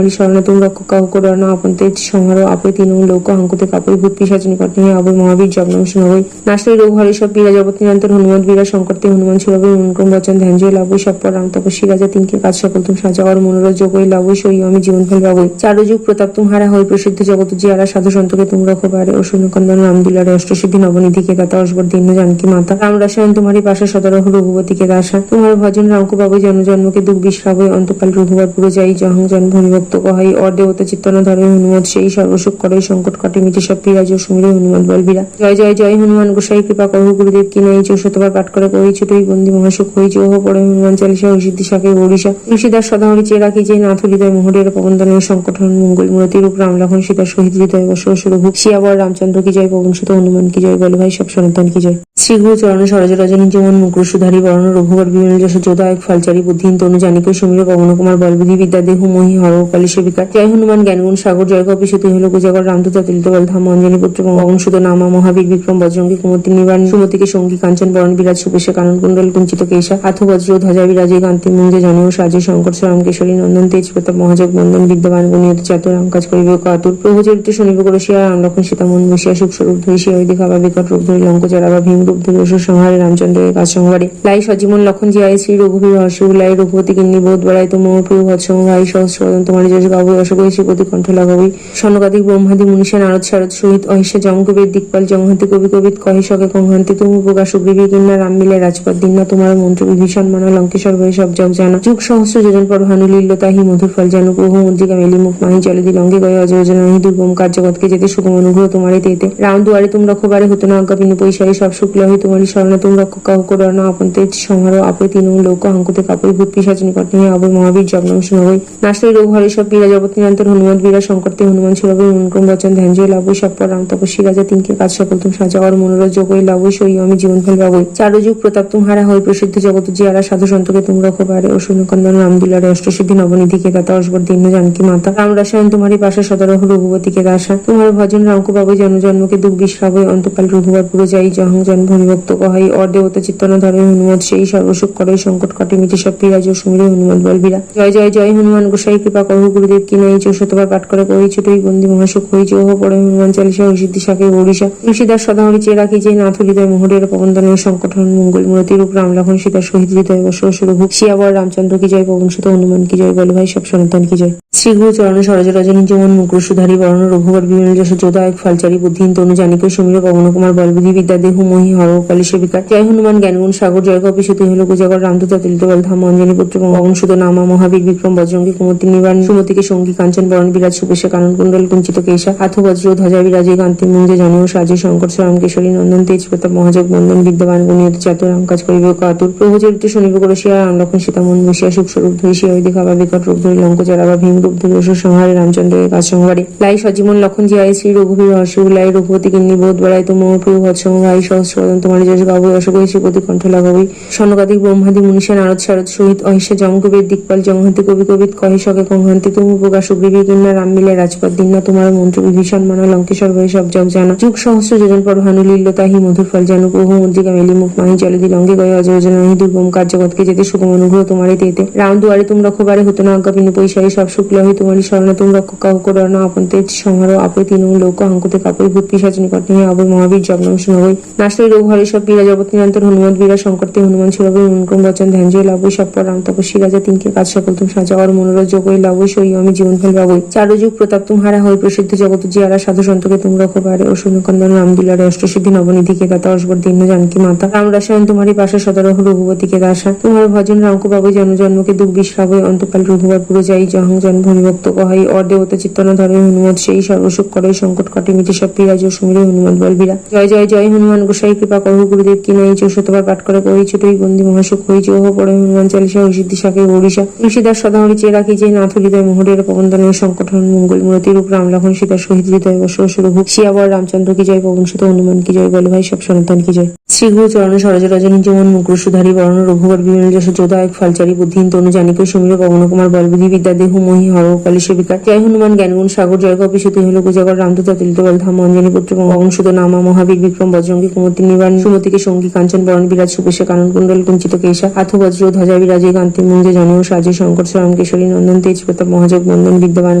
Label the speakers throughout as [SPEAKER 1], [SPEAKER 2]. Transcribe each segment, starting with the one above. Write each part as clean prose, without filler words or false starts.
[SPEAKER 1] তোমারই শরণে তুম রক্ষ কাহু করো না আপন তেজ সংহার আপে তিন লোক হাঙ্কুতে কাপড় ভূত পিসাচ নিকট নিয়ে আবৈ মহাবীর জগন শুনবই নাশই রোগ হরে সব বীরা জগৎ নিরন্তর হনুমান বীরা সংকটতে হনুমান ছুড়বে মনক্রম বচন ধ্যান জয় লাভই সব পর রাম তপস্বী রাজা তিনকে কাজ সকল তুম সাজা আর মনোরথ যোগই লাভই সই আমি জীবন ফল পাবই চারু যুগ প্রতাপ তুমহারা হয় প্রসিদ্ধ জগত জিয়ারা সাধু সন্তকে তুম রখো পারে ও শূন্যকন্দন রাম দুলারে অষ্টসিদ্ধি নবনিধি কে দাতা অসবর দীন জানকি মাতা রাম রসায়ন तुम्हारी पाशा सदरह रघुपति के दासा तुम्हारे भजन राम को पाबो जन्म जन्म के दुख विश्राम अंतकाल रघुवर पुर जाई जहं जन्मभूमि भक्त कहाई और देवता चित्तन धरे हनुमत से सर्वसुख करे संकट काटे मिटे सब पीरा जो सुमिरे हनुमान बलबीरा जय जय जय हनुमान गोसाई कृपा करहु गुरुदेव की नहीं 64 पाठ करे कही छुटई बंदी महासुख होई जो पड़े हनुमान चालीसा और सिद्धि साके ओडिशा तुलसीदास सदा हरि चे राखी जे नाथ हृदय मोहरेर पवनदन संकट हन मंगल मूर्ति रूप राम लखन सीता सहित हृदय बसो रघु सियावर रामचंद्र की जय पवन सुत हनुमान की जय बल भाई सब सनातन की जय শ্রী গুরু চরণ সরজ রজনী যেমন মুকুর সুধারী বর্ণ রঘুবর বিমল যশ যোদায়ক ফলচারী বুদ্ধিহীন তনু জানিকে সমীর পবন কুমার বলবুদ্ধি বিদ্যা দেহু মোহি হর কালী সেবিকা জয় হনুমান জ্ঞানগুণ সাগর জয় কপিসতি হল গুজাগর রামদূত তুলিত বল ধাম অঞ্জনী পুত্র পবন সুত নামা মহাবীর বিক্রম বজরঙ্গী কুমতি নিবারণ সুমতিকে সঙ্গী কাঞ্চন বরণ বিরাজ সুবেশে কানন কুণ্ডল কুঞ্চিত কেশা হাথ বজ্র ধ্বজা বিরাজে কান্তি মুঞ্জে জনও সাজে শঙ্কর রাম কেশরী নন্দন তেজ প্রতাপ মহাজগ বন্দন বিদ্যমান গুণিয়ত চাতু রাম কাজ করিবে কাতুর প্রভু চরিত্র শুনিব করে শিয়া রাম লক্ষণ সীতা মন বসিয়া সুখ স্বরূপ ধরি শিয়া দেখা বা বিকট রূপ ধরি লঙ্ক জরা বা ভীম রূপ ধরি অসুর সংহারে রামচন্দ্রের কাজ সংহারে লাই সজীবন লক্ষণ জিয়ায় শ্রী রঘুবীর হর্ষু লাই রঘুপতি কিন্নি বোধ বড়াই তো মোহ প্রিয় ভৎসম ভাই সহস্রদন তোমার যশ গাবই অশোকই শ্রীপতি কণ্ঠ লাগাবই সনকাদিক ব্রহ্মাদি মুনিষা নারদ শারদ সহিত অহিষা জমকবীর দিকপাল জমহাতি কবি কবিত কহিষকে কংহান্তি তুমি উপকাশ সুগ্রীবী কিন্না রাম মিলে রাজপথ দিন্না তোমার মন্ত্র বিভীষণ মানা লঙ্কেশ্বর হয়ে সব জগ জানা যুগ সহস্র যোজন পর ভানু লীল্য তাহি মধুর ফল জানু প্রভু মুদ্রিকা মেলি মুখ মাহি চলে দি লঙ্কে গয়ে অযোজনা নাহি দুর্গম কার্যগতকে যেতে সুগম অনুগ্রহ তোমারে তেতে রাম দুয়ারে তুম রখবারে হতো না অজ্ঞা পিনু পৈশারে সব শুক্ল হই তোমারই শরণে তুম রক্ষক কাহু করোনা আপন তেজ সংহার আপে তৃণমূল লৌক হাঙ্কুতে কাপড় ভূত পিশাচ নিকট নিয়ে অভয় মহাবীর জগনাম শুনবই নাশই রোগ হরে সব পীড়া জগৎ নিরন্তর হনুমান বীরা শঙ্করতে হনুমান সুরভি মনক্রম বচন ধ্যান জয় লাভই সব পর রাম তপস্বী রাজা তিনকে কাজ সকল তুম সাজা और মনোরথ যোগই লাভই সই আমি জীবন ফল পাবই চারু যুগ প্রতাপ তুমহারা হই প্রসিদ্ধ জগত জিয়ারা সাধু সন্তকে তুম রখো পারে ও শূন্যকন্দন রাম দুলারে অষ্টসিদ্ধি নবনিধি के दाता অসবর दीन जानकी माता राम रसायन तुम्हारी पाशा सदरह रघुपति के दासा तुम्हारे भजन राम को पाबो जन्म जन्म के दुख विश्रावय अंतकाल रघुवर पुर जाई जहं जन भूमिभक्त कहाई और देवता चित्तन धरे हनुमत সেই সর্বসুখ করে সংকট কাটে মিটে সব পিরাজ ও সুমিরে হনুমান বলবীরা জয় জয় জয় হনুমান গোসাই কৃপা করো গুরুদেব কি নাই 64 পাঠ করে কই ছোটই বন্দি মহাসুখ হই যে ওহ পড়ে হনুমান চালিসা ও সিদ্ধি শাকে ওড়িশা তুলসীদাস সদাহরি চেয়ে রাখি যে নাথ হৃদয় মোহরের পবনদানের সংকট হন মঙ্গল মূর্তি রূপ রাম লক্ষণ সীতা শহীদ হৃদয় বর্ষ রঘু শিয়াবর রামচন্দ্র কি জয় পবন সুত হনুমান কি জয় বল ভাই সব সনাতন কি জয় শ্রী গুরু চরণে সরজ রজনী জীবন মুকুর সুধারী বরণ রঘুবর বিমল যশ যোদায়ক ফালচারী বুদ্ধিহীন তনু জানিক সমীর পবন কুমার বলবুদ্ধি বিদ্যা দেহ মহি হর কালী সেবিকা জয় হনুমান জ্ঞানগুণ সাগর জয় কপিসতি হল গুজাগর রামদূত তিলিত বল ধাম অঞ্জনী পুত্র পবন সুত নামা মহাবীর বিক্রম বজ্রঙ্গী কুমতি নিবান সুমতিকে সঙ্গী কাঞ্চন বরণ বিরাজ সুবেশে কানন কুণ্ডল কুঞ্চিত কেশা হাথ বজ্র ধ্বজা বিরাজে কান্তি মুঞ্জে জানিও সাজে শঙ্কর রাম কেশরী নন্দন তেজ প্রতাপ মহাজগ বন্দন বিদ্যমান গুণিয়ত চাতুর রাম কাজ করিবে কাতুর প্রভু চরিত্র শনিব করে শিয়া রাম লক্ষণ সীতা মন বসিয়া সুখ স্বরূপ ধরি শিয়া দেখাবা বিকট রূপ ধরি লঙ্ক চারাবা ভীম রূপ ধরি অসুর সংহারে রামচন্দ্রের কাজ সংহারে লাই সজীবন লক্ষণ জিয়ায় শ্রী রঘুবীর হর্ষ লাই রঘুপতি কিন্নি বোধ বেড়াই তো মোহ প্রিয় ভৎসম ভাই সহস্রদন তোমার যশ গাবই অশোকই শ্রীপতি কণ্ঠ লাগাবই স্বর্ণকাদিক ব্রহ্মাদি মনীষা নারদ শারদ সহিত অহিষ্যা জমকবীর দিকপাল জমহান্তি কবি কবিত কহে শকে কংহান্তি তুমি প্রকাশ বিবি কিন্না রাম মিলে রাজপথ দিন না তোমার মন্ত্র বিভীষণ মানা লঙ্কেশ্বর ভয়ে সব জগ জানা যুগ সহস্র যোজন পর ভানু লীল্য তাহি মধুর ফল জানু প্রভু মন্ত্রিকা মেলি মুখ মাহি জলদি লঙ্গে গয়ে অজয়োজনা নাহি দুর্গম কাজ জগৎকে যেতে সুগম অনুগ্রহ তোমারে তেতে রাম দুয়ারে তুম রক্ষবারে হতো না আজ্ঞা বিনু পৈশারি সব শুক্ল হই তোমারই শরণে তুম রক্ষক কাহু করোনা আপন তেজ সংহার আপে তৃণমূল লৌক হাঙ্কুতে কাপড় ভূত পিশাচ নিকট নিয়ে অভয় মহাবীর জগনাম শুনবই নাশই রোগ হরে সব পীড়া জগৎ নিরন্তর হনুমান বীরা শঙ্করতে হনুমান সুরভি মনক্রম বচন ধ্যান জয় লাভই সব পর রাম তপস্বী রাজা তিনকে কাজ সকল তুম সাজা और মনোরথ যোগই লাভই সই আমি জীবন ফল পাবই চারু যুগ প্রতাপ তুমহারা হই প্রসিদ্ধ জগত জিয়ারা সাধু সন্তকে তুম রখো পারে ও শূন্যকন্দন রাম দুলারে অষ্টসিদ্ধি নবনিধি के दाता অসবর दीन जानकी माता राम रसायन तुम्हारी पाशा सदरह रघुपति के दासा तुम्हारे भजन राम को पाबो जन्म जन्म के दुख विश्रावय अंतकाल रघुवर पुर जाई जहं जन भूमिभक्त कहाई और देवता चित्तन धरे हनुमत সেই সর্বসুখ করে সংকট কাটে মিটে সব পিরাজ ও সুমিরে হনুমান বলবীরা জয় জয় জয় হনুমান গোসাই কৃপা করো গুরুদেব কি নাই 64 বার পাঠ করে কই ছোটই বন্দি মহাসুখ হই যে ওহ পড়ে হনুমান চালিসা ও সিদ্ধি শাকে ওড়িশা তুলসীদাস সদাহরি চেয়ে রাখি যে নাথ হৃদয় মোহরের পবনদানের সংকট হন মঙ্গল মূর্তি রূপ রাম লক্ষণ সীতা শহীদ হৃদয় বর্ষ রঘু শিয়াবর রামচন্দ্র কি জয় পবন সুত হনুমান কি জয় বল ভাই সব সনাতন কি জয় শ্রী গুরু চরণে সরজ রজনী জীবন মুকুর সুধারী বরণ রঘুবর বিমল যশ যোদায়ক ফালচারী বুদ্ধিহীন তনু জানিক সমীর পবন কুমার বলবুদ্ধি বিদ্যা দেহ মহি হর কালী সেবিকা জয় হনুমান জ্ঞানগুণ সাগর জয় কপিসতি হল গুজাগর রামদূত তিলিত বল ধাম অঞ্জনী পুত্র পবন সুত নামা মহাবীর বিক্রম বজ্রঙ্গী কুমতি নিবান সুমতিকে সঙ্গী কাঞ্চন বরণ বিরাজ সুবেশে কানন কুণ্ডল কুঞ্চিত কেশা হাথ বজ্র ধ্বজা বিরাজে কান্তি মুঞ্জে জানিও সাজে শঙ্কর রাম কেশরী নন্দন তেজ প্রতাপ মহাজগ বন্দন বিদ্যমান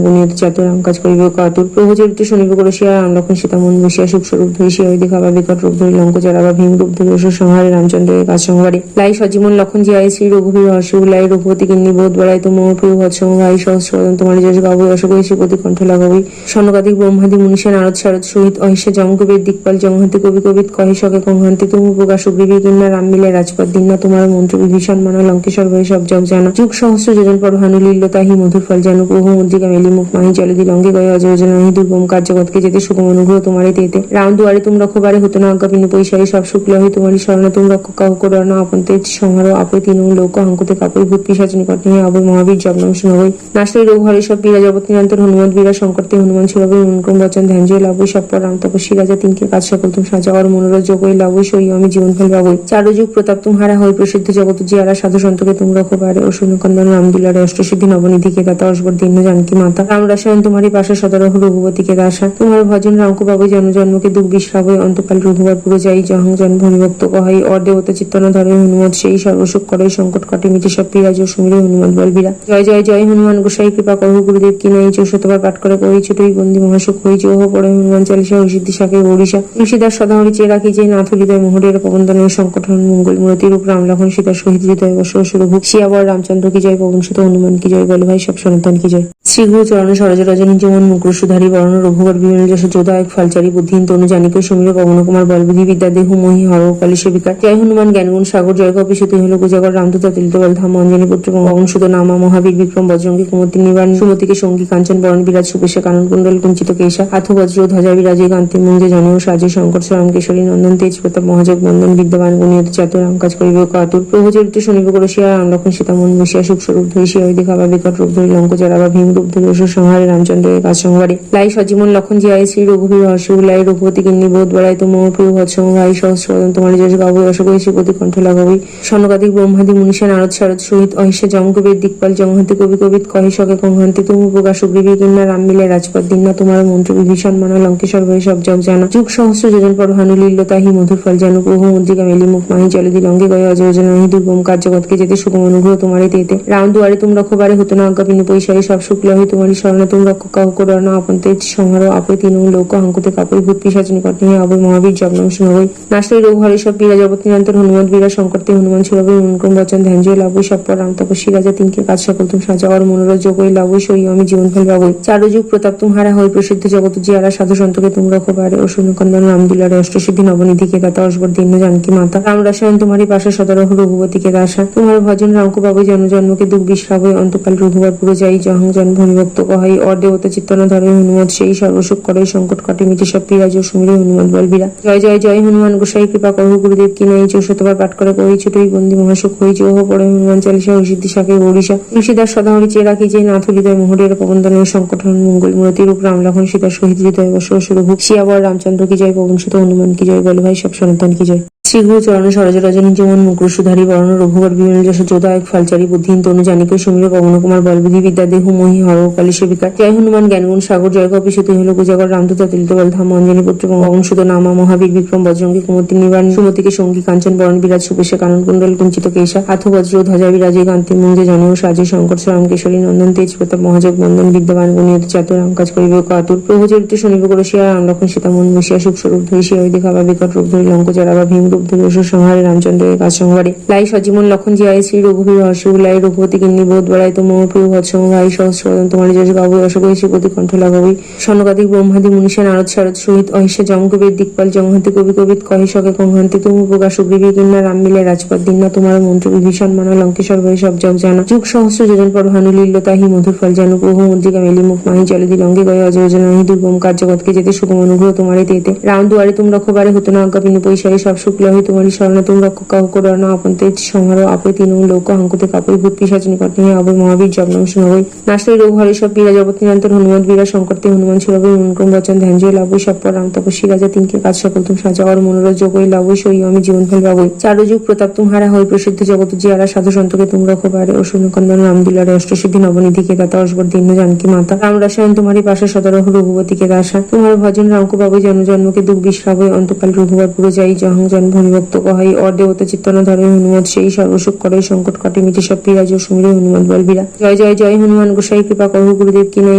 [SPEAKER 1] গুণিয়ত চাতুর রাম কাজ করিবে কাতুর প্রভু চরিত্র শনিব করে শিয়া রাম লক্ষণ সীতা মন বসিয়া সুখ স্বরূপ ধরি শিয়া দেখাবা বিকট রূপ ধরি লঙ্ক চারাবা ভীম রূপ ধরি অসুর সংহারে রামচন্দ্রের কাজ সংহারে লাই সজীবন লক্ষণ জিয়ায় শ্রী রঘুবীর হর্ষ লাই রঘুপতি কিন্নি বোধ বেড়াই তো মোহ প্রিয় ভৎসম ভাই সহস্রদন তোমার যশ গাবই অশোকই শ্রীপতি কণ্ঠ লাগাবই স্বর্ণকাদিক ব্রহ্মাদি মনীষা নারদ শারদ সহিত অহিষ্যা জমকবীর দিকপাল জমহান্তি কবি কবিত কহে শকে কংহান্তি তুমি প্রকাশ বিবি কিন্না রাম মিলে রাজপথ দিন না তোমার মন্ত্র বিভীষণ মানা লঙ্কেশ্বর ভয়ে সব জগ জানা যুগ সহস্র যোজন পর ভানু লীল্য তাহি মধুর ফল জানু প্রভু মন্ত্রিকা মেলি মুখ মাহি জলদি লঙ্গে গয়ে অজয়োজনা নাহি দুর্গম কাজ জগৎকে যেতে সুগম অনুগ্রহ তোমারে তেতে রাম দুয়ারে তুম রক্ষবারে হতো না আজ্ঞা বিনু পৈশারি সব শুক্ল হই তোমারই শরণে তুম রক্ষক কাহু করোনা আপন তেজ সংহার আপে তৃণমূল লৌক হাঙ্কুতে কাপড় ভূত পিশাচ নিকট নিয়ে অভয় মহাবীর জগনাম শুনবই নাশই রোগ হরে সব পীড়া জগৎ নিরন্তর হনুমান বীরা শঙ্করতে হনুমান সুরভি মনক্রম বচন ধ্যান জয় লাভই সব পর রাম তপস্বী রাজা তিনকে কাজ সকল তুম সাজা और মনোরথ যোগই লাভই সই আমি জীবন ফল পাবই চারু যুগ প্রতাপ তুমহারা হই প্রসিদ্ধ জগত জিয়ারা সাধু সন্তকে তুম রখো পারে ও শূন্যকন্দন রাম দুলারে অষ্টসিদ্ধি নবনিধি के दाता অসবর दीन जानकी माता राम रसायन तुम्हारी पाशा सदरह रघुपति के दासा तुम्हारे भजन राम को पाबो जन्म जन्म के दुख विश्रावय अंतकाल रघुवर पुर जाई जहं जन भूमिभक्त कहाई और देवता चित्तन धरे हनुमत সেই সর্বসুখ করে সংকট কাটে মিটে সব পিরাজ ও সুমিরে হনুমান বলবীরা জয় জয় জয় হনুমান গোসাই কৃপা করো গুরুদেব কি নাই 64 বার পাঠ করে কই ছোটই বন্দি মহাসুখ হই যে ওহ পড়ে হনুমান চালিসা ও সিদ্ধি শাকে ওড়িশা তুলসীদাস সদাহরি চেয়ে রাখি যে নাথ হৃদয় মোহরের পবনদানের সংকট হন মঙ্গল মূর্তি রূপ রাম লক্ষণ সীতা শহীদ হৃদয় বর্ষ রঘু শিয়াবর রামচন্দ্র কি জয় পবন সুত হনুমান কি জয় বল ভাই সব সনাতন কি জয় শ্রী গুরু চরণে সরজ রজনী জীবন মুকুর সুধারী বরণ রঘুবর বিমল যশ যোদায়ক ফালচারী বুদ্ধিহীন তনু জানিক সমীর পবন কুমার বলবুদ্ধি বিদ্যা দেহ মহি হর কালী সেবিকা জয় হনুমান জ্ঞানগুণ সাগর জয় কপিসতি হল গুজাগর রামদূত তিলিত বল ধাম অঞ্জনী পুত্র পবন সুত নামা মহাবীর বিক্রম বজ্রঙ্গী কুমতি নিবান সুমতিকে সঙ্গী কাঞ্চন বরণ বিরাজ সুবেশে কানন কুণ্ডল কুঞ্চিত কেশা হাথ বজ্র ধ্বজা বিরাজে কান্তি মুঞ্জে জানিও সাজে শঙ্কর রাম কেশরী নন্দন তেজ তেজ প্রতাপ মহাযোগ বন্ধন বিদ্যমান গুণিয়ত চাতুর রাম কাজ করিবে কাতুর প্রভুচরিত শনিব করসিয়া রাম লক্ষণ সীতা মন বসিয়া সুখ স্বরূপ ধরি শিয়া দেখা বা বিকট রূপ ধরি লঙ্ক জরা বা ভীম রূপ ধরি অসুর সংহারে রামচন্দ্রের কাজ সংহারে লাই সজীবন লক্ষণ জিয়ায় শ্রী রঘুবীর হর্ষু লাই রঘুপতি কিন্নি বোধ বড়াই তো মোহ প্রিয় ভৎসম ভাই সহস্রদন তোমার যশ গাবই অশোকই শ্রীপতি কণ্ঠ লাগাবই সনকাদিক ব্রহ্মাদি মুনিষা নারদ শারদ সহিত অহিষা জমকবীর দিকপাল জমহান্তি কবি কবিত কহে শকে কংহান্তি তুমি প্রকাশ সুগ্রীবী কিন্না রাম মিলে রাজপথ দিন্না তোমার মন্ত্র বিভীষণ মানা লঙ্কেশ্বর ভয়ে সব জগ জানা যুগ সহস্র যোজন পর ভানু লীল্য তাহি মধুর ফল জানু প্রভু মুদ্রিকা মেলি মুখ মাহি জলদি লঙ্গে গয়ে অযোজন নাহি দুর্গম কার্য জগৎকে যেতে সুগম অনুগ্রহ তোমারে তেতে রাম দুয়ারে তুম রক্ষবারে হতো না আজ্ঞা পিনু পৈশারে সব শুক্ল হই তোমারই শরণে তুম রক্ষ কাহ করো না আপন তেজ সংহার আপে তিন লোক হাঙ্কুতে কাপড় ভূত পিশাচ নিকট নিয়ে অবৈ মহাবীর জগনাম শুনবই নাশই রোগ হরে সব বীরা জগৎ নিরন্তর হনুমান বীরা সংকটতে হনুমান ছুড়বই মনক্রম বচন ধ্যান জয় লাভই সব পর রাম তপস্বী রাজা তিনকে কাজ সকল তুম সাজা আর মনোরথ যোগই লাভই সই আমি জীবন ফল পাবই চারু যুগ প্রতাপ তুমহারা হই প্রসিদ্ধ জগত জিয়ারা সাধু সন্তকে তুম রক্ষবারে ও শূন্যকন্দন রাম দুলারে অষ্টসিদ্ধি নবনিধিকে দাতা অসবর দীর্ণ জানকী মাতা রাম রসায়ন তোমারই পাশে সদরহ রঘুবতীকে দাসা তোমার ভজন রামকো পাবই জন্মকে দুঃখ বিশ্রাবই অন্তকাল রঘুবার পুরো যাই জহং জন্ম ভবিভক্ত কহাই অর দেবতা চিত্তনা ধরে হনুমত সেই সর্বসুখ করে সংকট কাটে মিটে সব পিরাজ ও সুমিরে হনুমান বলবীরা জয় জয় জয় হনুমান গোসাই কৃপা করহ গুরুদেব কি নাই 64 বার পাঠ করে কই ছোটই বন্দি মহাসুখ হই ওহ পড়ে হনুমান চালিসা ও সিদ্ধি শাকে ওড়িশা তুলসীদাস সদাহরি চেয়ে রাখি যে নাথ হৃদয় মোহরের প্রবন্ধনের সংকট মঙ্গল মূরতি রূপ রাম লক্ষণ সীতা সহিত হৃদয় বস রঘু শিয়াবর রামচন্দ্র কি জয় পবন সুত হনুমান কি জয় বল ভাই সব সনাতন কি জয় শ্রীগুরু চরণ সরজ রজনী যেমন মুকুরসুধারী বরণ রঘুবর বিমল যশ যোদায়ক ফালচারী বুদ্ধিহীন তনু জানিক সমীর পবন কুমার বলবুদ্ধি বিদ্যা দেহু মহি হরকালী সেবিকা জয় হনুমান জ্ঞানগুণ সাগর জয় কপিসুতি হল গুজাগর রামদূত তিলিত বল ধাম অঞ্জনী পুত্র পবন সুত নামা মহাবীর বিক্রম বজ্রঙ্গী কুমতি নিবারণ সুমতিকে সঙ্গী কাঞ্চন বরণ বিরাজ সুপেশা কানন কুণ্ডল কুঞ্চিত কেশা হাথ বজ্র ধ্বজা বিরাজে কান্তি মুঞ্জে জনও সাজে শঙ্কর রাম কেশরী নন্দন তেজ প্রতাপ মহাযোগ বন্দন বিদ্যমান গুণিয়ত চাতুর রাম কাজ করিবে কাতুর প্রভুচরিত শনিব করসিয়া রাম লক্ষণ সীতা মন বসিয়া সুখ স্বরূপ ধরি শিয়া দেখা বা বিকট রূপ ধরি লঙ্ক জরা বা ভীম রূপ ধরি অসুর সংহারে রামচন্দ্রের কাজ সংহারে লাই সজীবন লক্ষণ জিয়ায় শ্রী রঘুবীর হর্ষু লাই রঘুপতি কিন্নি বোধ বড়াই তো মোহ প্রিয় ভৎসম ভাই সহস্রদন তোমার যশ গাবই অশোকই শ্রীপতি কণ্ঠ লাগাবই সনকাদিক ব্রহ্মাদি মুনিষা নারদ শারদ সহিত অহিষা জমকবীর দিকপাল জমহান্তি কবি কবিত কহে শকে কংহান্তি তুমি প্রকাশ সুগ্রীবী কিন্না রাম মিলে রাজপথ দিন্না তোমার মন্ত্র বিভীষণ মানা লঙ্কেশ্বর ভয়ে সব জগ জানা যুগ সহস্র যোজন পর ভানু লীল্য তাহি মধুর ফল জানু প্রভু মুদ্রিকা মেলি মুখ মাহি জলদি লঙ্গে গয়ে অযোজন নাহি দুর্গম কার্য জগৎকে যেতে সুগম অনুগ্রহ তোমারে তেতে রাম দুয়ারে তুম রক্ষবারে হতো না আজ্ঞা পিনু পৈশারে সব শুক্ল হই তোমারই শরণে তুম রক্ষ কাহ করো না আপন তেজ সংহার আপে তিন লোক হাঙ্কুতে কাপড় ভূত পিশাচ নিকট নিয়ে অবৈ মহাবীর জগনাম শুনবই নাশই রোগ হরে সব বীরা জগৎ নিরন্তর হনুমান বীরা সংকটতে হনুমান ছুড়বই মনক্রম বচন ধ্যান জয় লাভই সব পর রাম তপস্বী রাজা তিনকে কাজ সকল তুম সাজা আর মনোরথ যোগই লাভই সই আমি জীবন ফল পাবই চারু যুগ প্রতাপ তুমহারা হই প্রসিদ্ধ জগত জিয়ারা সাধু সন্তকে তুম রক্ষবারে ও শূন্যকন্দন রাম দুলারে অষ্টসিদ্ধি নবনিধিকে দাতা অসবর দীর্ণ জানকী মাতা রাম রসায়ন তোমারই পাশে সদরহ রঘুপতীকে দাসা তোমার ভজন রামকো পাবই জন্মকে দুঃখ বিশ্রাবই অন্তকাল রঘুবার পুরো যাই জহং জন্ম ভবিভক্ত কহাই অর দেবতা চিত্তনা ধরে হনুমত সেই সর্বসুখ করে সংকট কাটে মিটে সব পিরাজ ও সুমিরে হনুমান বলবীরা জয় জয় জয় হনুমান গোসাই কৃপা করহ গুরুদেব কি নাই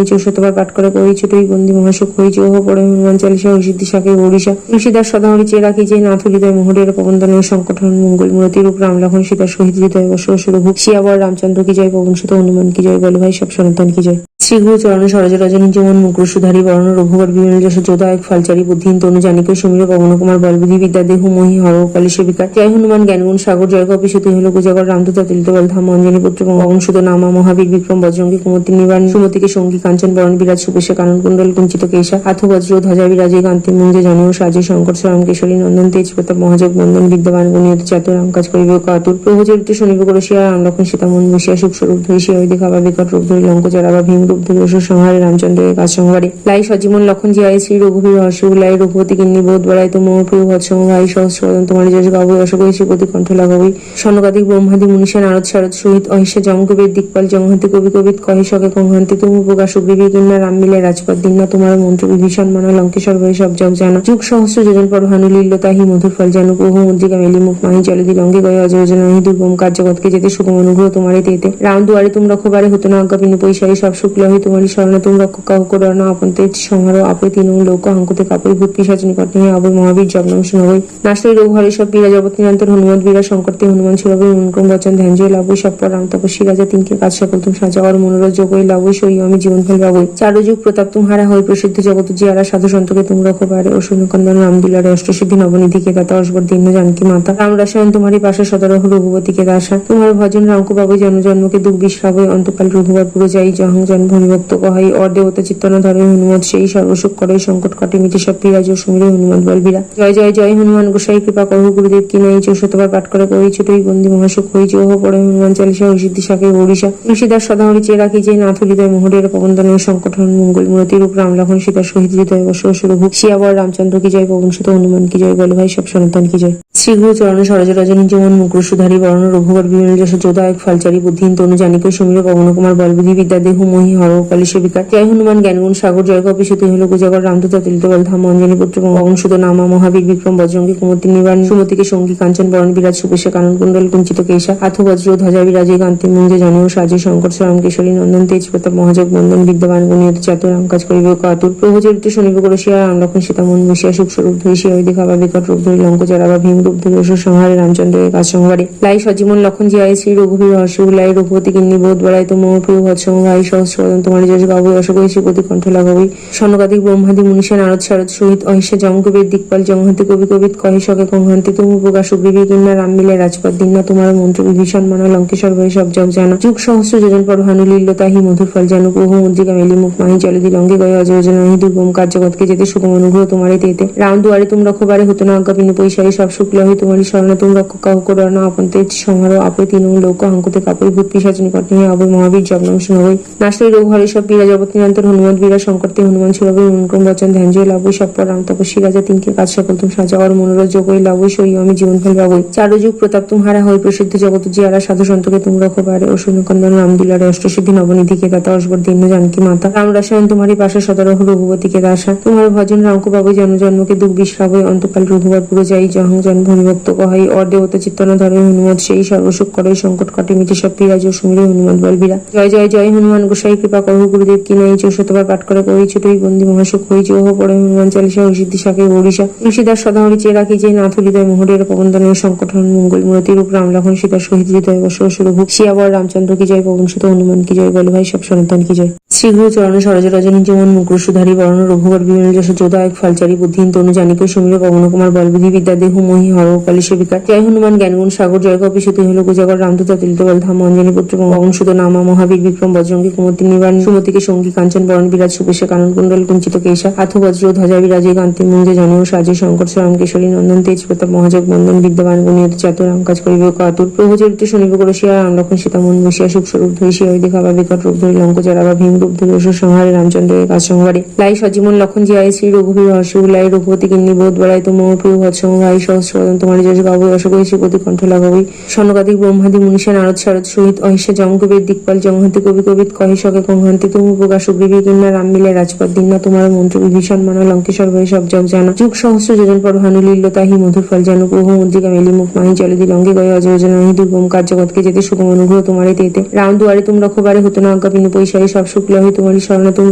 [SPEAKER 1] 64 বার পাঠ করে কই ছোটই বন্দি মহাসুখ হই ওহ পড়ে হনুমান চালিসা ও সিদ্ধি শাকে ওড়িশা তুলসীদাস সদাহরি চেয়ে রাখি যে নাথ হৃদয় মোহরের প্রবন্ধনের সংকট মঙ্গল মূরতি রূপ রাম লক্ষণ সীতা সহিত হৃদয় বস রঘু শিয়াবর রামচন্দ্র কি জয় পবন সুত হনুমান কি জয় বল ভাই সব সনাতন কি জয় শ্রীগুরু চরণ সরজ রজনী যেমন মুকুরসুধারী বরণ রঘুবর বিমল যশ যোদায়ক ফালচারী বুদ্ধিহীন তনু জানিক সমীর পবন কুমার বলবুদ্ধি বিদ্যা দেহু মহি হরকালী সেবিকা জয় হনুমান জ্ঞানগুণ সাগর জয় কপিসুতি হল গুজাগর রামদূত তিলিত বল ধাম অঞ্জনী পুত্র পবন সুত নামা মহাবীর বিক্রম বজ্রঙ্গী কুমতি নিবারণ সুমতিকে সঙ্গী কাঞ্চন বরণ বিরাজ সুপেশা কানন কুণ্ডল কুঞ্চিত কেশা হাথ বজ্র ধ্বজা বিরাজে কান্তি মুঞ্জে জনও সাজে শঙ্কর রাম কেশরী নন্দন তেজ প্রতাপ মহাযোগ বন্দন বিদ্যমান গুণিয়ত চাতুর রাম কাজ করিবে কাতুর প্রভুচরিত শনিব করসিয়া রাম লক্ষণ সীতা মন বসিয়া সুখ স্বরূপ ধরি শিয়া দেখা বা বিকট রূপ ধরি লঙ্ক জরা বা ভীম রূপ ধরি অসুর সংহারে রামচন্দ্রের কাজ সংহারে লাই সজীবন লক্ষণ জিয়ায় শ্রী রঘুবীর হর্ষু লাই রঘুপতি কিন্নি বোধ বড়াই তো মোহ প্রিয় ভৎসম ভাই সহস্রদন তোমার যশ গাবই অশোকই শ্রীপতি কণ্ঠ লাগাবই সনকাদিক ব্রহ্মাদি মুনিষা নারদ শারদ সহিত অহিষা জমকবীর দিকপাল জমহান্তি কবি কবিত কহে শকে কংহান্তি তুমি প্রকাশ সুগ্রীবী কিন্না রাম মিলে রাজপথ দিন্না তোমার মন্ত্র বিভীষণ মানা লঙ্কেশ্বর ভয়ে সব জগ জানা যুগ সহস্র যোজন পর ভানু লীল্য তাহি মধুর ফল জানু প্রভু মুদ্রিকা মেলি মুখ মাহি জলদি লঙ্গে গয়ে অযোজন নাহি দুর্গম কার্য জগৎকে যেতে সুগম অনুগ্রহ তোমারে তেতে রাম দুয়ারে তুম রক্ষবারে হতো না আজ্ঞা পিনু পৈশারে সব শুক্ল হই তোমারই শরণে তুম রক্ষ কাহ করো না আপন তেজ সংহার আপে তিন লোক হাঙ্কুতে কাপড় ভূত পিশাচ নিকট নিয়ে অবৈ মহাবীর জগনাম শুনবই নাশই রোগ হরে সব বীরা জগৎ নিরন্তর হনুমান বীরা সংকটতে হনুমান ছুড়বই মনক্রম বচন ধ্যান জয় লাভই সব পর রাম তপস্বী রাজা তিনকে কাজ সকল তুম সাজা আর মনোরথ যোগই লাভই সই আমি জীবন ফল পাবই চারু যুগ প্রতাপ তুমহারা হই প্রসিদ্ধ জগত জিয়ারা সাধু সন্তকে তুম রক্ষবারে ও শূন্যকন্দন রাম দুলারে অষ্টসিদ্ধি নবনিধিকে দাতা অসবর দীর্ণ জানকী মাতা রাম রসায়ন তোমারই পাশে সদরহ রঘুপতীকে দাসা তোমার ভজন রামকো পাবই জন্মকে দুঃখ বিশ্রাবই অন্তকাল রঘুবার পুরো যাই জহং জন্ম ভূমিভক্ত কহাই অর দেবতা চিত্তনা ধরে হনুমত সেই সর্বসুখ করে সংকট কাটে মিটে সব পিরাজ ও সুমিরে হনুমান বলবীরা। জয় জয় জয় হনুমান গোসাই কৃপা করো গুরুদেব কি নাই শতবার পাঠ করে করি ছোটই বন্দি মহাসুখ হই চৌহ পড়ে হনুমান চালিসা হরিসিদ্ধি শাকে ওড়িশা তুলসীদাস সদাহরি চেয়ে রাখি যে নাথ হৃদয় মোহরের পবনদানের সংকট হন মঙ্গল মূরতি রূপ রাম লক্ষণ সীতা শহীদ হৃদয় বস রঘু শিয়াবর রামচন্দ্র কি জয় পবন সুত হনুমান কি জয় বল ভাই সব সনাতন কি জয়। শ্রীগুরু চরণে সরজ রজনী যেমন মুকুর সুধারী বর্ণ রঘুবর বিমল যশ যোদায়ক ফালচারী বুদ্ধিহীন তনু জানিক সমীর পবন কুমার বলবুদ্ধি বিদ্যা দেহ মোহি হর কালী সেবিকা জয় হনুমান জ্ঞানগুণ সাগর জয় কপিসতি হল গুজাগর রামদূত তিলিত বল ধাম অঞ্জনী পুত্র পবন সুত নামা মহাবীর বিক্রম বজ্রঙ্গী কুমতি নিবান সুমতিকে সঙ্গী কাঞ্চন বরণ বিরাজ সুপেশা কানন কুণ্ডল কুঞ্চিত কেশা হাথ বজ্র ধ্বজা বিরাজে কান্তি মুঞ্জে জানিও সাজে শঙ্কর রাম কেশরী নন্দন তেজ প্রতাপ মহাজগ বন্দন বিদ্যমান গুণিয়ত চাতুর রাম কাজ করিবে কাতুর প্রভু চরিত্র শনিব করে শিয়া রাম লক্ষণ সীতা মন বসিয়া সুখ স্বরূপ ধরি শিয়া দেখাবা বিকট রূপ ধরি লঙ্ক চারাবা ভীম রূপ ধরি অসুর সংহারে রামচন্দ্রের কাজ সংহারে লাই সজীবন লক্ষণ জিয়ায় শ্রী রঘুবীর হর্ষ লাই রঘুপতি কিন্নি বোধ বড়াই তো মোহ প্রিয় ভৎসম ভাই সহস্রবদন তোমার যশ গাবই অশোকই শ্রীপতি কণ্ঠ লাগাবই স্বর্ণকাদিক ব্রহ্মাদি মনীষা নারদ শারদ সহিত অহিষা জমকবীর দিকপাল জংহান্তি কবি কবিত কহিষকে কংহান্তি তুমি প্রকাশ বিবি কিন্না রাম মিলে রাজপথ দিন্না তোমার মন্ত্র বিভীষণ মানা লঙ্কেশ্বর ভয়ে সব জগ জানা যুগ সহস্র যোজন পর ভানু লীল্য তাহি মধুর ফল জানু বহু মন্ত্রিকা মেলি মুখ মাহি জলদি লঙ্গে গয়ে অজয়োজনাহি দুর্গম কাজ জগৎকে যেতে সুগম অনুগ্রহ তোমারে তেতে রাম দুয়ারে তুম রক্ষবারে হতো না অজ্ঞা পিনু পৈশারি সব শুক্ল হই তোমারই শরণে তুম রক্ষ কাহ করো না আপন তেজ সংহার আপে তিন লোক হাঙ্কুতে কাপড় ভূত পিশাচ নিকট নিয়ে অবৈ মহাবীর জগনাম শুনবই নাশই রোগ হরে সব বীরা জগৎ নিরন্তর হনুমত বীরা সংকটতে হনুমান সুরবই অনুক্রম বচন ধ্যান জয় লাভই সব পর রাম তপস্বী রাজা তিনকে কাজ সকল তুম সাজা और মনোরথ যোগই লাভই সই আমি জীবন ফল পাবই চারু যুগ প্রতাপ তুমহারা হয় প্রসিদ্ধ জগত জিয়ারা সাধু সন্তকে তুম রক্ষবারে ও শূন্যকন্দন রাম দিলারে অষ্টসিদ্ধি নবনিধি কে দাতা অসবর দীন জানকি মাতা রাম রসায়ন तुम्हारी पाशा सदरह रघुवती के दासा तुम्हारे भजन राम को पाबई जन्म जन्म के दुख विश्रावई अंतकाल रघुवर पुर जाई जहं जन भूमिभक्त कहाई और देवता चित्तना धरे हनुमत সেই সর্বসুখ করে সংকট কাটে মিটে সব পিরাজ ও সুমিরে হনুমান বলবীরা। জয় জয় জয় হনুমান গোসাই কৃপা করো গুরুদেব কি নাই শতবার পাঠ করে করি ছোটই বন্দি মহাসুখ হই চৌহ পড়ে হনুমান চালিসা হরিসিদ্ধি শাকে ওড়িশা তুলসীদাস সদাহরি চেয়ে রাখি যে নাথ হৃদয় মোহরের পবনদানের সংকট হন মঙ্গল মূরতি রূপ রাম লক্ষণ সীতা শহীদ হৃদয় বস রঘু শিয়াবর রামচন্দ্র কি জয় পবন সুত হনুমান কি জয় বল ভাই সব সনাতন কি জয়। শ্রীগুরু চরণে সরজ রজনী যেমন মুকুর সুধারী বর্ণ রঘুবর বিমল যশ যোদায়ক ফালচারী বুদ্ধিহীন তনু জানিক সমীর পবন কুমার বলবুদ্ধি বিদ্যা দেহ মোহি হর কালী সেবিকা জয় হনুমান জ্ঞানগুণ সাগর জয় কপিসতি হল গুজাগর রামদূত তিলিত বল ধাম অঞ্জনী পুত্র পবন সুত নামা মহাবীর বিক্রম বজ্রঙ্গী কুমতি নিবান সুমতিকে সঙ্গী কাঞ্চন বরণ বিরাজ সুপেশা কানন কুণ্ডল কুঞ্চিত কেশা হাথ বজ্র ধ্বজা বিরাজে কান্তি মুঞ্জে জানিও সাজে শঙ্কর রাম কেশরী নন্দন তেজ প্রতাপ মহাজগ বন্দন বিদ্যমান গুণিয়ত চাতুর রাম কাজ করিবে কাতুর প্রভু চরিত্র শনিব করে শিয়া রাম লক্ষণ সীতা মন বসিয়া সুখ স্বরূপ ধরি শিয়া দেখাবা বিকট রূপ ধরি লঙ্ক চারাবা ভীম রূপ ধরি অসুর সংহারে রামচন্দ্রের কাজ সংহারে লাই সজীবন লক্ষণ জিয়ায় শ্রী রঘুবীর হর্ষ লাই রঘুপতি কিন্নি বোধ বড়াই তো মোহ প্রিয় ভৎসম ভাই সহস্রবদন তোমারই যশ গাবই অশোকই শ্রীপতি কণ্ঠ লাগাবই স্বর্ণকাদিক ব্রহ্মাদি মনীষা নারদ শারদ সহিত অহিষা জমকবীর দিকপাল জংহান্তি কবি কবিত কহিষকে কংহান্তি তুমি প্রকাশ বিবি কিন্না রাম মিলে রাজপথ দিন্না তোমার মন্ত্র বিভীষণ মানা লঙ্কেশ্বর ভয়ে সব জগ জানা যুগ সহস্র যোজন পর ভানু লীল্য তাহি মধুর ফল জানু বহু মন্ত্রিকা মেলি মুখ মাহি জলদি লঙ্গে গয়ে অজয়োজনাহি দুর্গম কাজ জগৎকে যেতে সুগম অনুগ্রহ তোমারে তেতে রাম দুয়ারে তুম রক্ষবারে হতো না অজ্ঞা পিনু পৈশারি সব শুক্ল হই তোমারই শরণে তুম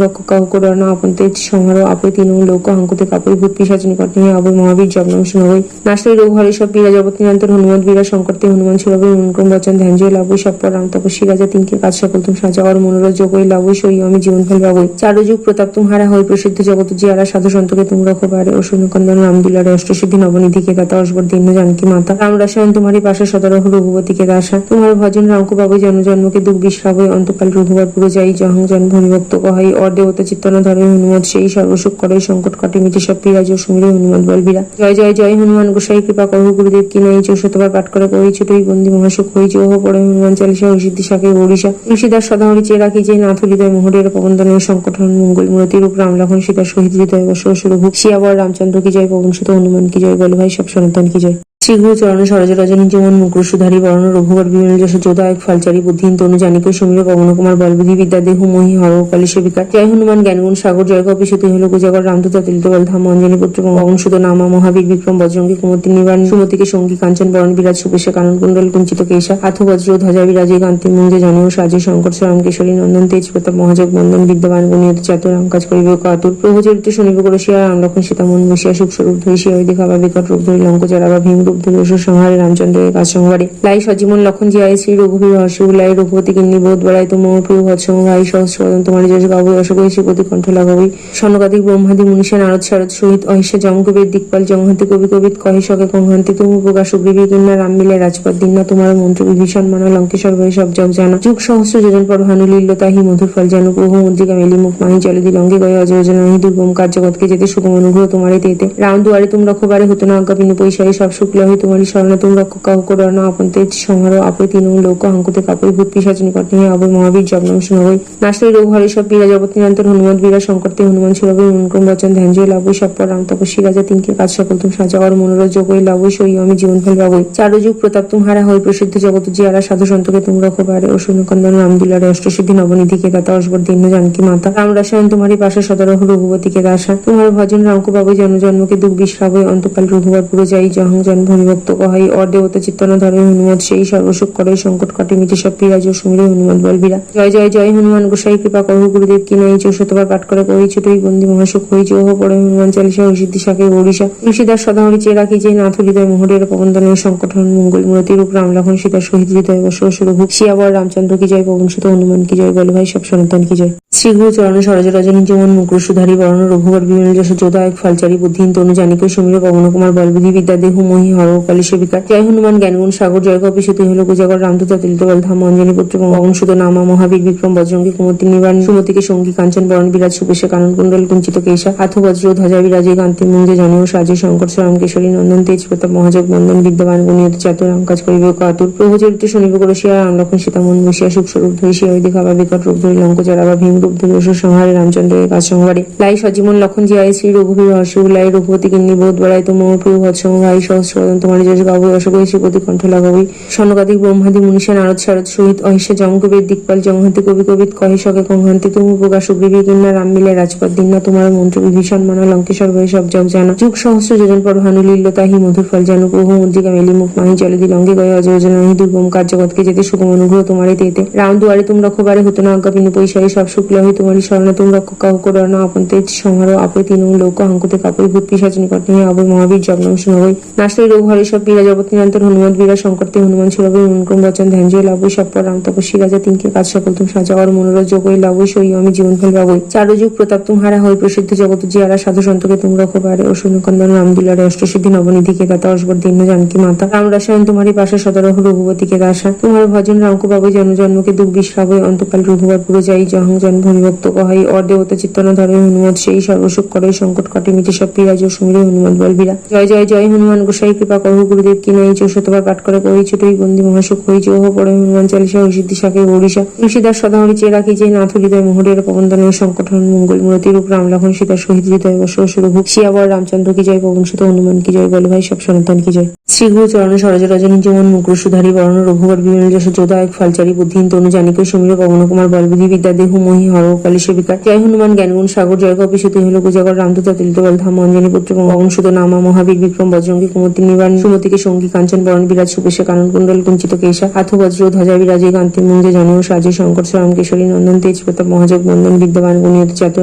[SPEAKER 1] রক্ষ কাহ করো না আপন তেজ সংহার আপে তিন লোক হাঙ্কুতে কাপড় ভূত পিশাচ নিকট নিয়ে অবৈ মহাবীর জগনাম শুনবই নাশই রোগ হরে সব বীরা জগৎ নিরন্তর হনুমত বীরা সংকটতে হনুমান সুরবই অনুক্রম বচন ধ্যান জয় লাভই সব পর রাম তপস্বী রাজা তিনকে কাজ সকল তুম সাজা और মনোরথ যোগই লাভই সই আমি জীবন ফল পাবই চারু যুগ প্রতাপ তুমহারা হয় প্রসিদ্ধ জগত জিয়ারা সাধু সন্তকে তুম রক্ষবারে ও শূন্যকন্দন রাম দিলারে অষ্টসিদ্ধি নবনিধি के दाता অসবর दीन जानकी माता राम रसायन तुम्हारी पाशा सदरह रघुवती के दासा तुम्हारे भजन राम को पाबई जन्म जन्म के दुख विश्रावई अंतकाल रघुवर पुर जाई जहं जन भूमिभक्त कहाई और देवता चित्तना धरे हनुमत সেই সর্বসুখ করে সংকট কাটে মিটে সব পিরাজ ও সুমিরে হনুমান বলবীরা। জয় জয় জয় হনুমান গোসাই কৃপা করো গুরুদেব কি নাই শতবার পাঠ করে করি ছোটই বন্দি মহাসুখ হই চৌহ পড়ে হনুমান চালিসা হরিসিদ্ধি শাকে ওড়িশা তুলসীদাস সদাহরি চেয়ে রাখি যে নাথ হৃদয় মোহরের পবনদানের সংকট হন মঙ্গল মূরতি রূপ রাম লক্ষণ সীতা শহীদ হৃদয় বস রঘু শিয়াবর রামচন্দ্র কি জয় পবন সুত হনুমান কি জয় বল ভাই সব সনাতন কি জয়। শ্রীগুরু চরণে সরজ রজনী যেমন মুকুর সুধারী বর্ণ রঘুবর বিমল যশ যোদায়ক ফালচারী বুদ্ধিহীন তনু জানিক সমীর পবন কুমার বলবুদ্ধি বিদ্যা দেহ মোহি হর কালী সেবিকা জয় হনুমান জ্ঞানগুণ সাগর জয় কপিসতি হল গুজাগর রামদূত তিলিত বল ধাম অঞ্জনী পুত্র পবন সুত নামা মহাবীর বিক্রম বজ্রঙ্গী কুমতি নিবান সুমতিকে সঙ্গী কাঞ্চন বরণ বিরাজ সুপেশা কানন কুণ্ডল কুঞ্চিত কেশা হাথ বজ্র ধ্বজা বিরাজে কান্তি মুঞ্জে জানিও সাজে শঙ্কর রাম কেশরী নন্দন তেজ প্রতাপ মহাজগ বন্দন বিদ্যমান গুণিয়ত চাতুর রাম কাজ করিবে কাতুর প্রভু চরিত্র শনিব করে শিয়া রাম লক্ষণ সীতা মন বসিয়া সুখ স্বরূপ ধরি শিয়া দেখাবা বিকট রূপ ধরি লঙ্ক চারাবা ভীম রূপ ধরে অসুর সংহারে রামচন্দ্রের কাজ সংবারে লাই সজীবন লক্ষণ জিয়ায় শ্রী রঘুবীর হর্ষুলাই রঘুপতি কিন্নি বোধ বেড়াই তো মোহ প্রিয় ভৎসম ভাই সহস্রবদন তোমার যশ গাবই অশোকই শ্রীপতি কণ্ঠ লাগাবই সনকাদিক ব্রহ্মাদি মুনিষা নারদ শারদ সহিত অহিষা জমকবীর দিকপাল জংহান্তি কবি কবিত কহে সকে কংহান্তি তুমি প্রকাশ সুগ্রীবী কিন্না রাম মিলে রাজপথ দিন্না তোমার মন্ত্র বিভীষণ মানা লঙ্কেশ্বর ভয়ে সব জগ জানা যুগ সহস্র যোজন পর ভানু লীল্য তাহি মধুর ফল জানু প্রভু মুদ্রিকা মেলি মুখ মাহি চলে দি লঙ্কে গয়ে অজয়োজনা হি দুর্গম কার্য জগৎকে যেতে সুগম অনুগ্রহ তোমারে তেতে রাম দুয়ারে তুম রক্ষবারে হতো না আজ্ঞা পিনু পৈশারে সব শুক্ল হই তোমারই শরণে তুম রক্ষ কাহ করণ আপন তেজ সংহার আপে তিন লোক হাঙ্কুতে কাপড় ভূত পিশাচ নিকট নিয়ে আবয় মহাবীর জগ্ন শুনবই নাশই রোগ হরে সব বীরা জগৎ নিরন্তর হনুমান বীরা সংকটতে হনুমান সুরবই মনক্রম বচন ধ্যান জয় লাভই সব পর রাম তপস্বী রাজা তিনকে কাজ সকল তুম সাজাওয়ার মনোরথ যোগই লাভই সই আমি জীবন ফল পাবই চারু যুগ প্রতাপ তুম হারা হই প্রসিদ্ধ জগত জিয়ারা সাধু সন্তকে তুম রক্ষবারে ও শূন্যকন্দন রাম দুলারে অষ্টসিদ্ধি নবনিধিকে দাতা অসবর দীর্ণ জানকী মাতা রাম রসায়ন তোমারই পাশে সদরহ রঘুপতিকে দাসা তোমার ভজন রামকো পাবই জন জন্মকে দুঃখ বিশ্রাবই অন্তকাল রঘুবার পুরো যাই জহং জন ভবিভক্ত কহাই অর দেবতা চিত্তন ধরে হনুমত সেই সর্বসুখ করে সংকট কাটে মিটে সব পিরাজ ও সুমিরে হনুমান বলবীরা জয় জয় জয় হনুমান গোসাই কৃপা করহ গুরুদেব কি নাই 64 পাঠ করে করি ছুটই বন্দি মহাসুখ হই চৌহ পড়ে হনুমান চালিসা ও সিদ্ধি শাকে ওড়িশা তুলসীদাস সদাহরি চে রাখি যে নাথ হৃদয় মোহরের পবনদানের সংকট হন মঙ্গল মূরতি রূপ রাম লক্ষণ সীতা শহীদ হৃদয় বস রঘু শিয়াবর রামচন্দ্র কি জয় পবন সুত হনুমান কি জয় বল ভাই সব সনাতন কি জয় শ্রী গুরু চরণ সরজ রজনী যেমন মুকুর সুধারী বরণ রঘুবর বিমল যশ যোদায়ক ফলচারী বুদ্ধিহীন তনু জানিক সমীর পবন কুমার বলবুদ্ধি বিদ্যা দেহ মহি হর কালী সেবিকা জয় হনুমান জ্ঞানগুণ সাগর জয় কপিসুতি হল কুজাগর রামদূত তিলিত বল ধাম অঞ্জনী পুত্র পবন সুত নামা মহাবীর বিক্রম বজ্রঙ্গী কুমতি নিবারণ সুমতিকে সঙ্গী কাঞ্চন বরণ বিরাজ সুবেশে কানন কুণ্ডল কুঞ্চিত কেশা হাথ বজ্র ধ্বজা বিরাজে কান্তি মুঞ্জে জানিও সাজে শঙ্কর রাম কেশরী নন্দন তেজ প্রতাপ মহাজগ বন্দন বিদ্যমান গুণিয়ত চাতুর রাম কাজ করিবে কাতুর প্রভু চরিত্র শুনিবে করে শিয়া রাম লক্ষণ সীতা মন বসিয়া সুখ স্বরূপ ধরি শিয়া দেখাবা বিকট রূপ ধরি লঙ্ক চারাবা ভীম রূপ ধরি অসুর সংহারে রামচন্দ্রের কাজ সংহারে লাই সজীবন লক্ষণ জিয়ায় শ্রী রঘুবীর হর্ষুলাই রঘুপতি কিন্নি বোধ বেড়াই তো মোহ প্রিয় ভৎসম ভাই সহস্রবদন তোমার যশ গাবই অশোকই শ্রীপতি কণ্ঠ লাগাবই সনকাদিক ব্রহ্মাদি মুনিষা নারদ শারদ সহিত অহিষা জমকবীর দিকপাল জংহান্তি কবি কবিত কহে সকে কংহান্তি তুমি প্রকাশ সুগ্রীবী কিন্না রাম মিলে রাজপথ দিন্না তোমার মন্ত্র বিভীষণ মানা লঙ্কেশ্বর ভয়ে সব জগ জানা যুগ সহস্র যোজন পর ভানু লীল্য তাহি মধুর ফল জানু প্রভু মুদ্রিকা মেলি মুখ মাহি চলে দি লঙ্কে গয়ে অজয়োজনা হি দুর্গম কার্য জগৎকে যেতে সুগম অনুগ্রহ তোমারে তেতে রাম দুয়ারে তুম রক্ষবারে হতো না আজ্ঞা পিনু পৈশারে সব শুক্ল হই তোমারই শরণে তুম রক্ষ কাহ করণ আপন তেজ সংহার আপে তিন লোক হাঙ্কুতে কাপড় ভূত পিশাচ নিকট নিয়ে আবয় মহাবীর জগ্ন শুনবই নাশই রোগ হরে সব বীরা জগৎ নিরন্তর হনুমান বীরা সংকটতে হনুমান সুরবই মনক্রম বচন ধ্যান জয় লাভই সব পর রাম তপস্বী রাজা তিনকে কাজ সকল তুম সাজাওয়ার মনোরথ যোগই লাভই সই আমি জীবন ফল পাবই চারু যুগ প্রতাপ তুম হারা হই প্রসিদ্ধ জগত জিয়ারা সাধু সন্তকে তুম রক্ষবারে ও শূন্যকন্দন রাম দুলারে অষ্টসিদ্ধি নবনিধিকে দাতা অসবর দীর্ণ জানকী মাতা রাম রসায়ন তোমারই পাশে সদরহ রঘুপতিকে দাসা তোমার ভজন রামকো পাবই জন জন্মকে দুঃখ বিশ্রাবই অন্তকাল রঘুবার পুরো যাই জহং জন ভবিভক্ত কহাই অর দেবতা চিত্তন ধরে হনুমত সেই সর্বসুখ করে সংকট কাটে মিটে সব পিরাজ ও সুমিরে হনুমান বলবীরা জয় জয় জয় হনুমান গোসাই কৃপা করহ গুরুদেব কি নাই 64 পাঠ করে করি ছুটই বন্দি মহাসুখ হই চৌহ পড়ে হনুমান চালিসা ও সিদ্ধি শাকে ওড়িশা তুলসীদাস সদাহরি চে রাখি যে নাথ হৃদয় মোহরের পবনদানের সংকট হন মঙ্গল মূরতি রূপ রাম লক্ষণ সীতা শহীদ হৃদয় বস রঘু শিয়াবর রামচন্দ্র কি জয় পবন সুত হনুমান কি জয় বল ভাই সব সনাতন কি জয় শ্রী গুরু চরণ সরজ রজনী যেমন মুকুর সুধারী বরণ রঘুবর বিমল যশ যোদায়ক ফলচারী বুদ্ধিহীন তনু জানিক সমীর পবন কুমার বলবুদ্ধি বিদ্যা দেহ মহি হর কালী সেবিকা জয় হনুমান জ্ঞানগুণ সাগর জয় কপিসুতি হল কুজাগর রামদূত তিলিত বল ধাম অঞ্জনী পুত্র পবন সুত নামা মহাবীর বিক্রম বজ্রঙ্গী কুমতি নিবারণ সুমতিকে সঙ্গী কাঞ্চন বরণ বিরাজ সুবেশে কানন কুণ্ডল কুঞ্চিত কেশা হাথ বজ্র ধ্বজা বিরাজে কান্তি মুঞ্জে জানিও সাজে শঙ্কর রাম কেশরী নন্দন তেজ প্রতাপ মহাজগ বন্দন বিদ্যমান গুণিয়ত চাতুর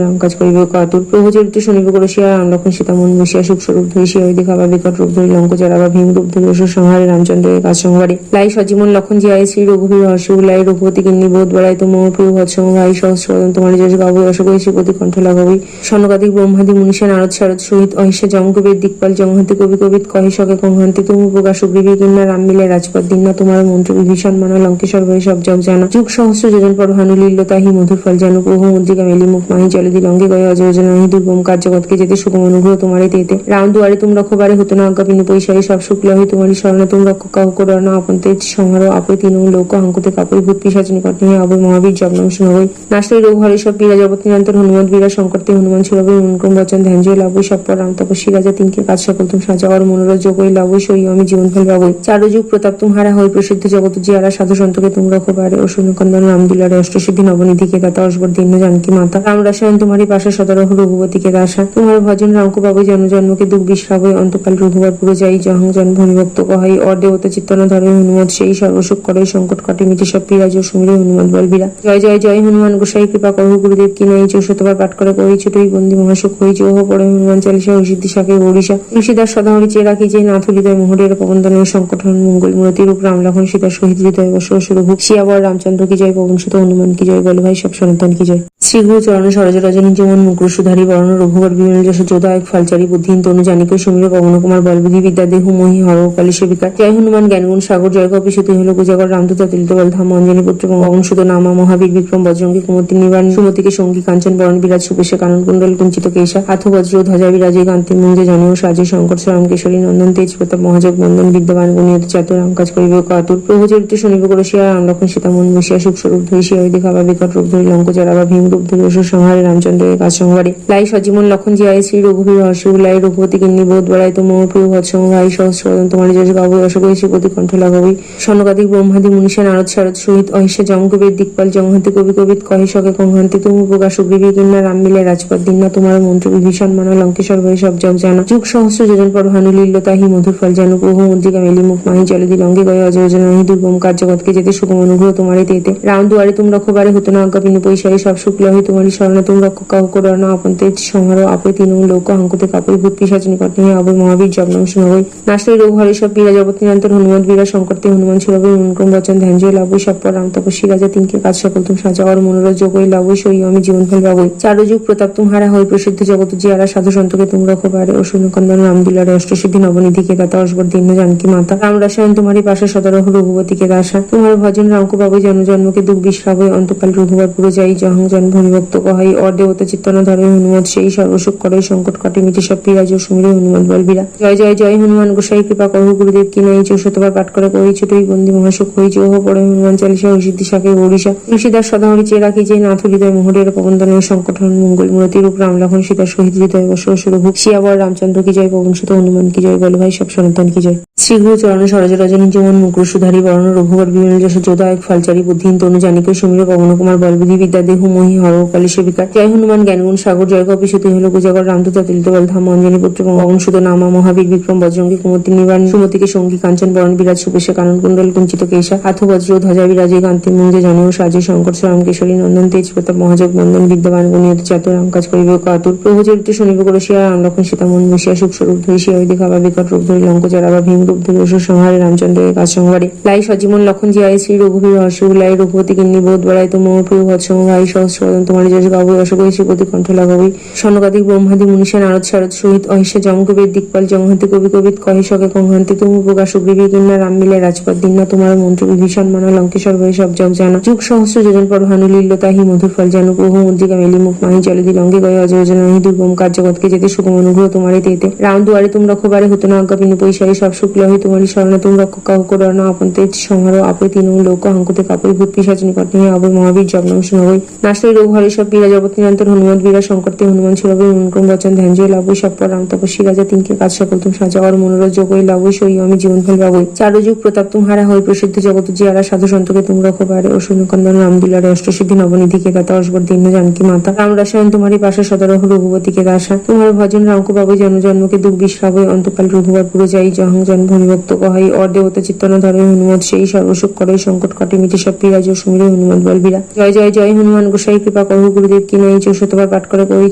[SPEAKER 1] রাম কাজ করিবে কাতুর প্রভু চরিত্র শুনিবে করে শিয়া রাম লক্ষণ সীতা মন বসিয়া সুখ স্বরূপ ধরি শিয়া দেখাবা বিকট রূপ ধরি লঙ্ক চারাবা ভীম রূপ ধরি অসুর সংহারে রামচন্দ্রের কাজ সংহারে লাই সজীবন লক্ষণ জিয়ায় শ্রী রঘুবীর হর্ষুলাই রঘুপতি কিন্নি বোধ বেড়াই তো মোহ প্রিয় ভৎসম ভাই সহস্রবদন তোমার যশ গাবই অশোকই শ্রীপতি কণ্ঠ লাগাবই সনকাদিক ব্রহ্মাদি মুনিষা নারদ শারদ সহিত অহিষা জমকবীর দিকপাল জংহান্তি কবি কবিত কহে সকে কংহান্তি তুমি প্রকাশ সুগ্রীবী কিন্না রাম মিলে রাজপথ দিন্না তোমার মন্ত্র বিভীষণ মানা লঙ্কেশ্বর ভয়ে সব জগ জানা যুগ সহস্র যোজন পর ভানু লীল্য তাহি মধুর ফল জানু প্রভু মুদ্রিকা মেলি মুখ মাহি চলে দি লঙ্কে গয়ে অজয়োজনা হি দুর্গম কার্য জগৎকে যেতে সুগম অনুগ্রহ তোমারে তেতে রাম দুয়ারে তুম রক্ষবারে হতো না আজ্ঞা পিনু পৈশারে সব শুক্ল হই তোমারই শরণে তুম রক্ষ কাহ করণ আপন তেজ সংহার আপে তিন লোক হাঙ্কুতে কাপড় ভূত পিশাচ নিকট নিয়ে আবয় মহাবীর জগ্ন শুনবই নাশই রোগ হরে সব বীরা জগৎ নিরন্তর হনুমান বীরা সংকটতে হনুমান সুরবই মনক্রম বচন ধ্যান জয় লাভই সব পর রাম তপস্বী রাজা তিনকে কাজ সকল তুম সাজাওয়ার মনোরথ যোগই লাভই সই আমি জীবন ফল পাবই চারু যুগ প্রতাপ তুম হারা হই প্রসিদ্ধ জগত জিয়ারা সাধু সন্তকে তুম রক্ষবারে ও শূন্যকন্দন রাম দুলারে অষ্টসিদ্ধি নবনিধিকে দাতা অসবর দীর্ণ জানকী মাতা রাম রসায়ন তোমারই পাশে সদরহ রঘুপতিকে দাসা তোমার ভজন রামকো পাবই জন জন্মকে দুঃখ বিশ্রাবই অন্তকাল রঘুবার পুরো যাই জহং জন ভূমিভক্ত কহাই অদেবতা চিত্তনা ধরে হনুমত সেই সর্বসুখ করে সংকট কাটে মিটে সব পিরাজ ও সুমিরে হনুমান বলবীরা। জয় জয় জয় হনুমান গোসাই কৃপা করো গুরুদেব কি নাই 64 পাঠ করে করি ছোটই বন্দি মহাসুখ হই চৌহ পড়ে হনুমান চালিসা হরিসিদ্ধি শাকে ওড়িশা তুলসীদাস সদাহরি চেয়ে রাখি যে নাথ হৃদয় মোহরের প্রবন্ধনের সংকট হন মঙ্গল মূরতি রূপ রাম লক্ষণ সীতা শহীদ হৃদয় বর্ষ রঘু শিয়াবর রামচন্দ্র কি জয় পবন সুত হনুমান কি জয় বল ভাই সব সনাতন কি জয়। শ্রী গুরু চরণে সরজ রজনী যেমন মুকুর সুধারী বরণ রঘুবর বিমল যশ যোদায়ক ফলচারী বুদ্ধিহীন তনু জানিক সমীর পবন কুমার বলবুদ্ধি বিদ্যা দেহ মোহি হর কালী সেবিকা জয় হনুমান জ্ঞানগুণ সাগর জয় কপিসুতি হল পূজাগর রামদূত তিলিত বল ধাম অঞ্জনী পুত্র পবন সুত নামা মহাবীর বিক্রম বজ্রঙ্গী কুমতি নিবান সুমতিকে সঙ্গী কাঞ্চন বরণ বিরাজ সুপেশে কানন কুণ্ডল কুঞ্চিত কেশা হাথ বজ্র ধ্বজা বিরাজে কান্তি মুঞ্জে জানিও সাজে শঙ্কর রাম কেশরী নন্দন তেজ প্রতাপ মহাজগ বন্দন বিদ্যমান গুণিয়ত চাতুর রাম কাজ করিবে কাতুর প্রভু চরিত্র শনিব করসিয়া রাম লক্ষণ সীতা মন বসিয়া সুখ স্বরূপ ধরি শিয়া দেখাবা বিকট রূপ ধরি লঙ্ক জরাবা ভীম রূপ ধরি অসুর সংহারে রামচন্দ্রের কাজ সংহারে লাই সজীবন লক্ষণ জিয়ায় শ্রী রঘুবীর হর্ষ লাই রঘুপতি কিন্নি বোধ বড়াই তো মোর প্রিয় ভৎসম ভাই সহস্রদন তোমার যশ গাবো অশোকই শ্রীপতি কণ্ঠ লাগাবই সনকাদিক ব্রহ্মাদি মুনিষা নারদ শারদ সহিত অহিষা জমকবীর দিকপাল জংহান্তি কবি কবিত কহে শকে কংহান্তি তুমি প্রকাশ বিবি কিন্না রাম মিলে রাজপথ দিন্না তোমার মন্ত্র বিভীষণ মানা লঙ্কেশ্বর ভয়ে সব জগ জানা যুগ সহস্র যোজন পর ভানু লীল্য তাহি মধুর ফল জানু প্রভু মন্ত্রিকা মেলি মুখ মাহি জলদি লঙ্গে গয়ে অজয় নাহি দুর্গম কাজ জগৎকে যেতে সুগম অনুগ্রহ তোমারে তেতে রাম দুয়ারে তুম রক্ষবারে হতো না আজ্ঞা বিনু পৈশারে সব শুক্ল হই তোমারই শরণে তুম রক্ষ কাহ করো না আপনতে সংহার আপে তিন লোক হাঙ্কুতে কাপড় ভূত পিশাচ নিকট নিয়ে আবৈ মহাবীর জগনাম শুনবই নাশই রোগ হরে সব পীরা জগৎ নিরন্তর হনুমত বীরা সংকটতে হনুমান ছুড়বই অনুক্রম বচন ধ্যান জয় লাভই সব পর রাম তপস্বী রাজা তিনকে কাজ সকল তুম সাজা আর মনোরথ যোগই লাভই সই আমি জীবন ফল পাবই চারু যুগ প্রতাপ তুমহারা হই প্রসিদ্ধ জগত জিয়ারা সাধু সন্তকে তুম রক্ষবারে ও শূন্যকন্দন রাম দিলারে অষ্টসিদ্ধি নবনিধি কে দাতা অসবর দীর্ণ জানকি মাতা রাম রসায়ন তোমারই পাশে সদরহ রঘুপতি কে দাসা তোমার ভজন রামকু পাবই জন্ম জন্মকে দুঃখ বিশ্রাবই অন্তকাল রঘুবার পুরো যাই জহং জন ভূমিভক্ত কহাই অদেবতা চিত্তনা ধরে হনুমত সেই সর্বসুখ করে সংকট কাটে মিটে সব পিরাজ ও সুমিরে হনুমান বলবীরা। জয় জয় জয় হনুমান গোসাই কৃপা করো গুরুদেব কি নাই 64 পাঠ করে করি ছোটই বন্দি মহাসুখ হই চৌহ পড়ে হনুমান চালিসা হরিসিদ্ধি শাকে ওড়িশা তুলসীদাস সদাহরি চেয়ে রাখি যে নাথ হৃদয় মোহরের প্রবন্ধনের সংকট হন মঙ্গল মূরতি রূপ রাম লক্ষণ সীতা শহীদ হৃদয় বর্ষ রঘু শিয়াবর রামচন্দ্র কি জয় পবন সুত হনুমান কি জয় বল ভাই সব সনাতন কি জয়। শ্রী গুরু চরণে সরজ রজনী যেমন মুকুর সুধারী বরণ রঘুবর বিমল যশ যোদায়ক ফলচারী বুদ্ধিহীন তনু জানিক সমীর পবন কুমার বলবুদ্ধি বিদ্যা দেহ মোহি হর কালী সেবিকা জয় হনুমান জ্ঞানগুণ সাগর জয় কপিসুতি হল পূজাগর রামদূত তিলিত বল ধাম অঞ্জনী পুত্র পবন সুত নামা মহাবীর বিক্রম বজ্রঙ্গী কুমতি নিবান সুমতিকে সঙ্গী কাঞ্চন বরণ বিরাজ সুপেশে কানন কুণ্ডল কুঞ্চিত কেশা হাথ বজ্র ধ্বজা বিরাজে কান্তি মুঞ্জে জানিও সাজে শঙ্কর রাম কেশরী নন্দন তেজ প্রতাপ মহাজগ বন্দন বিদ্যমান গুণিয়ত চাতুর রাম কাজ করিবে কাতুর প্রভু চরিত্র শনিব করসিয়া রাম লক্ষণ সীতা মন বসিয়া সুখ স্বরূপ ধরি শিয়া দেখাবা বিকট রূপ ধরি লঙ্ক জরাবা ভীম রূপ ধরি অসুর সংহারে রামচন্দ্রের কাজ সংহারে লাই সজীবন লক্ষণ জিয়ায় শ্রী রঘুবীর হর্ষ লাই রঘুপতি কিন্নি বোধ বড়াই তো মোর প্রিয় ভৎসম ভাই সহস্রদন তোমার যশ গাবই অশোকই শ্রীপতি কণ্ঠ লাগাবই সনকাদিক ব্রহ্মাদি মুনিষা নারদ শারদ সহিত অহিষা জমকবীর দিকপাল জংহান্তি কবি কবিত কহে শকে কংহান্তি তুমি প্রকাশ বিবি কিন্না রাম মিলে রাজপথ দিন্না তোমার মন্ত্র বিভীষণ মানা লঙ্কেশ্বর ভয়ে সব জগ জানা যুগ সহস্র যোজন পর ভানু লীল্য তাহি মধুর ফল জানু প্রভু মন্ত্রিকা মেলি মুখ মাহি জলদি লঙ্গে গয়ে অজয় নাহি দুর্গম কাজ জগৎকে যেতে সুগম অনুগ্রহ তোমারে তেতে রাম দুয়ারে তুম রক্ষবারে হতো না আজ্ঞা বিনু পৈশারে সব শুক্ল হই তোমারই শরণে তুম রক্ষ কাহ করো না আপনতে সংহার আপে তিন লোক হাঙ্কুতে কাপড় ভূত পিশাচ নিকট নিয়ে আবৈ মহাবীর জগনাম শুনবই নাশই রোগ হরে সব পীরা জগৎ নিরন্তর হনুমত বীরা সংকটতে হনুমান ছুড়বই অনুক্রম বচন ধ্যান জয় লাভই সব পর রাম তপস্বী রাজা তিনকে কাজ সকল তুম সাজা আর মনোরথ যোগই লাভই সই আমি জীবন ফল পাবই চারু যুগ প্রতাপ তুমহারা হই প্রসিদ্ধ জগত জিয়ারা সাধু সন্তকে তুম রক্ষবারে ও শূন্যকন্দন রাম দিলারে অষ্টসিদ্ধি নবনিধি কে দাতা অসবর দীর্ণ জানকি মাতা রাম রসায়ন তোমারই পাশে সদরহ রঘুপতি কে দাসা তোমার ভজন রামকু পাবই জন্ম জন্মকে দুঃখ বিশ্রাবই অন্তকাল রঘুবার পুরো যাই জহং জন ভূমিভক্ত কহাই অদেবতা চিত্তনা ধরে হনুমত সেই সর্বসুখ করে সংকট কাটে মিটে সব পিরাজ ও সুমিরে হনুমান বলবীরা। জয় জয় জয় হনুমান গোসাই কৃপা করো গুরুদেব কি নাই 64 পাঠ করে করি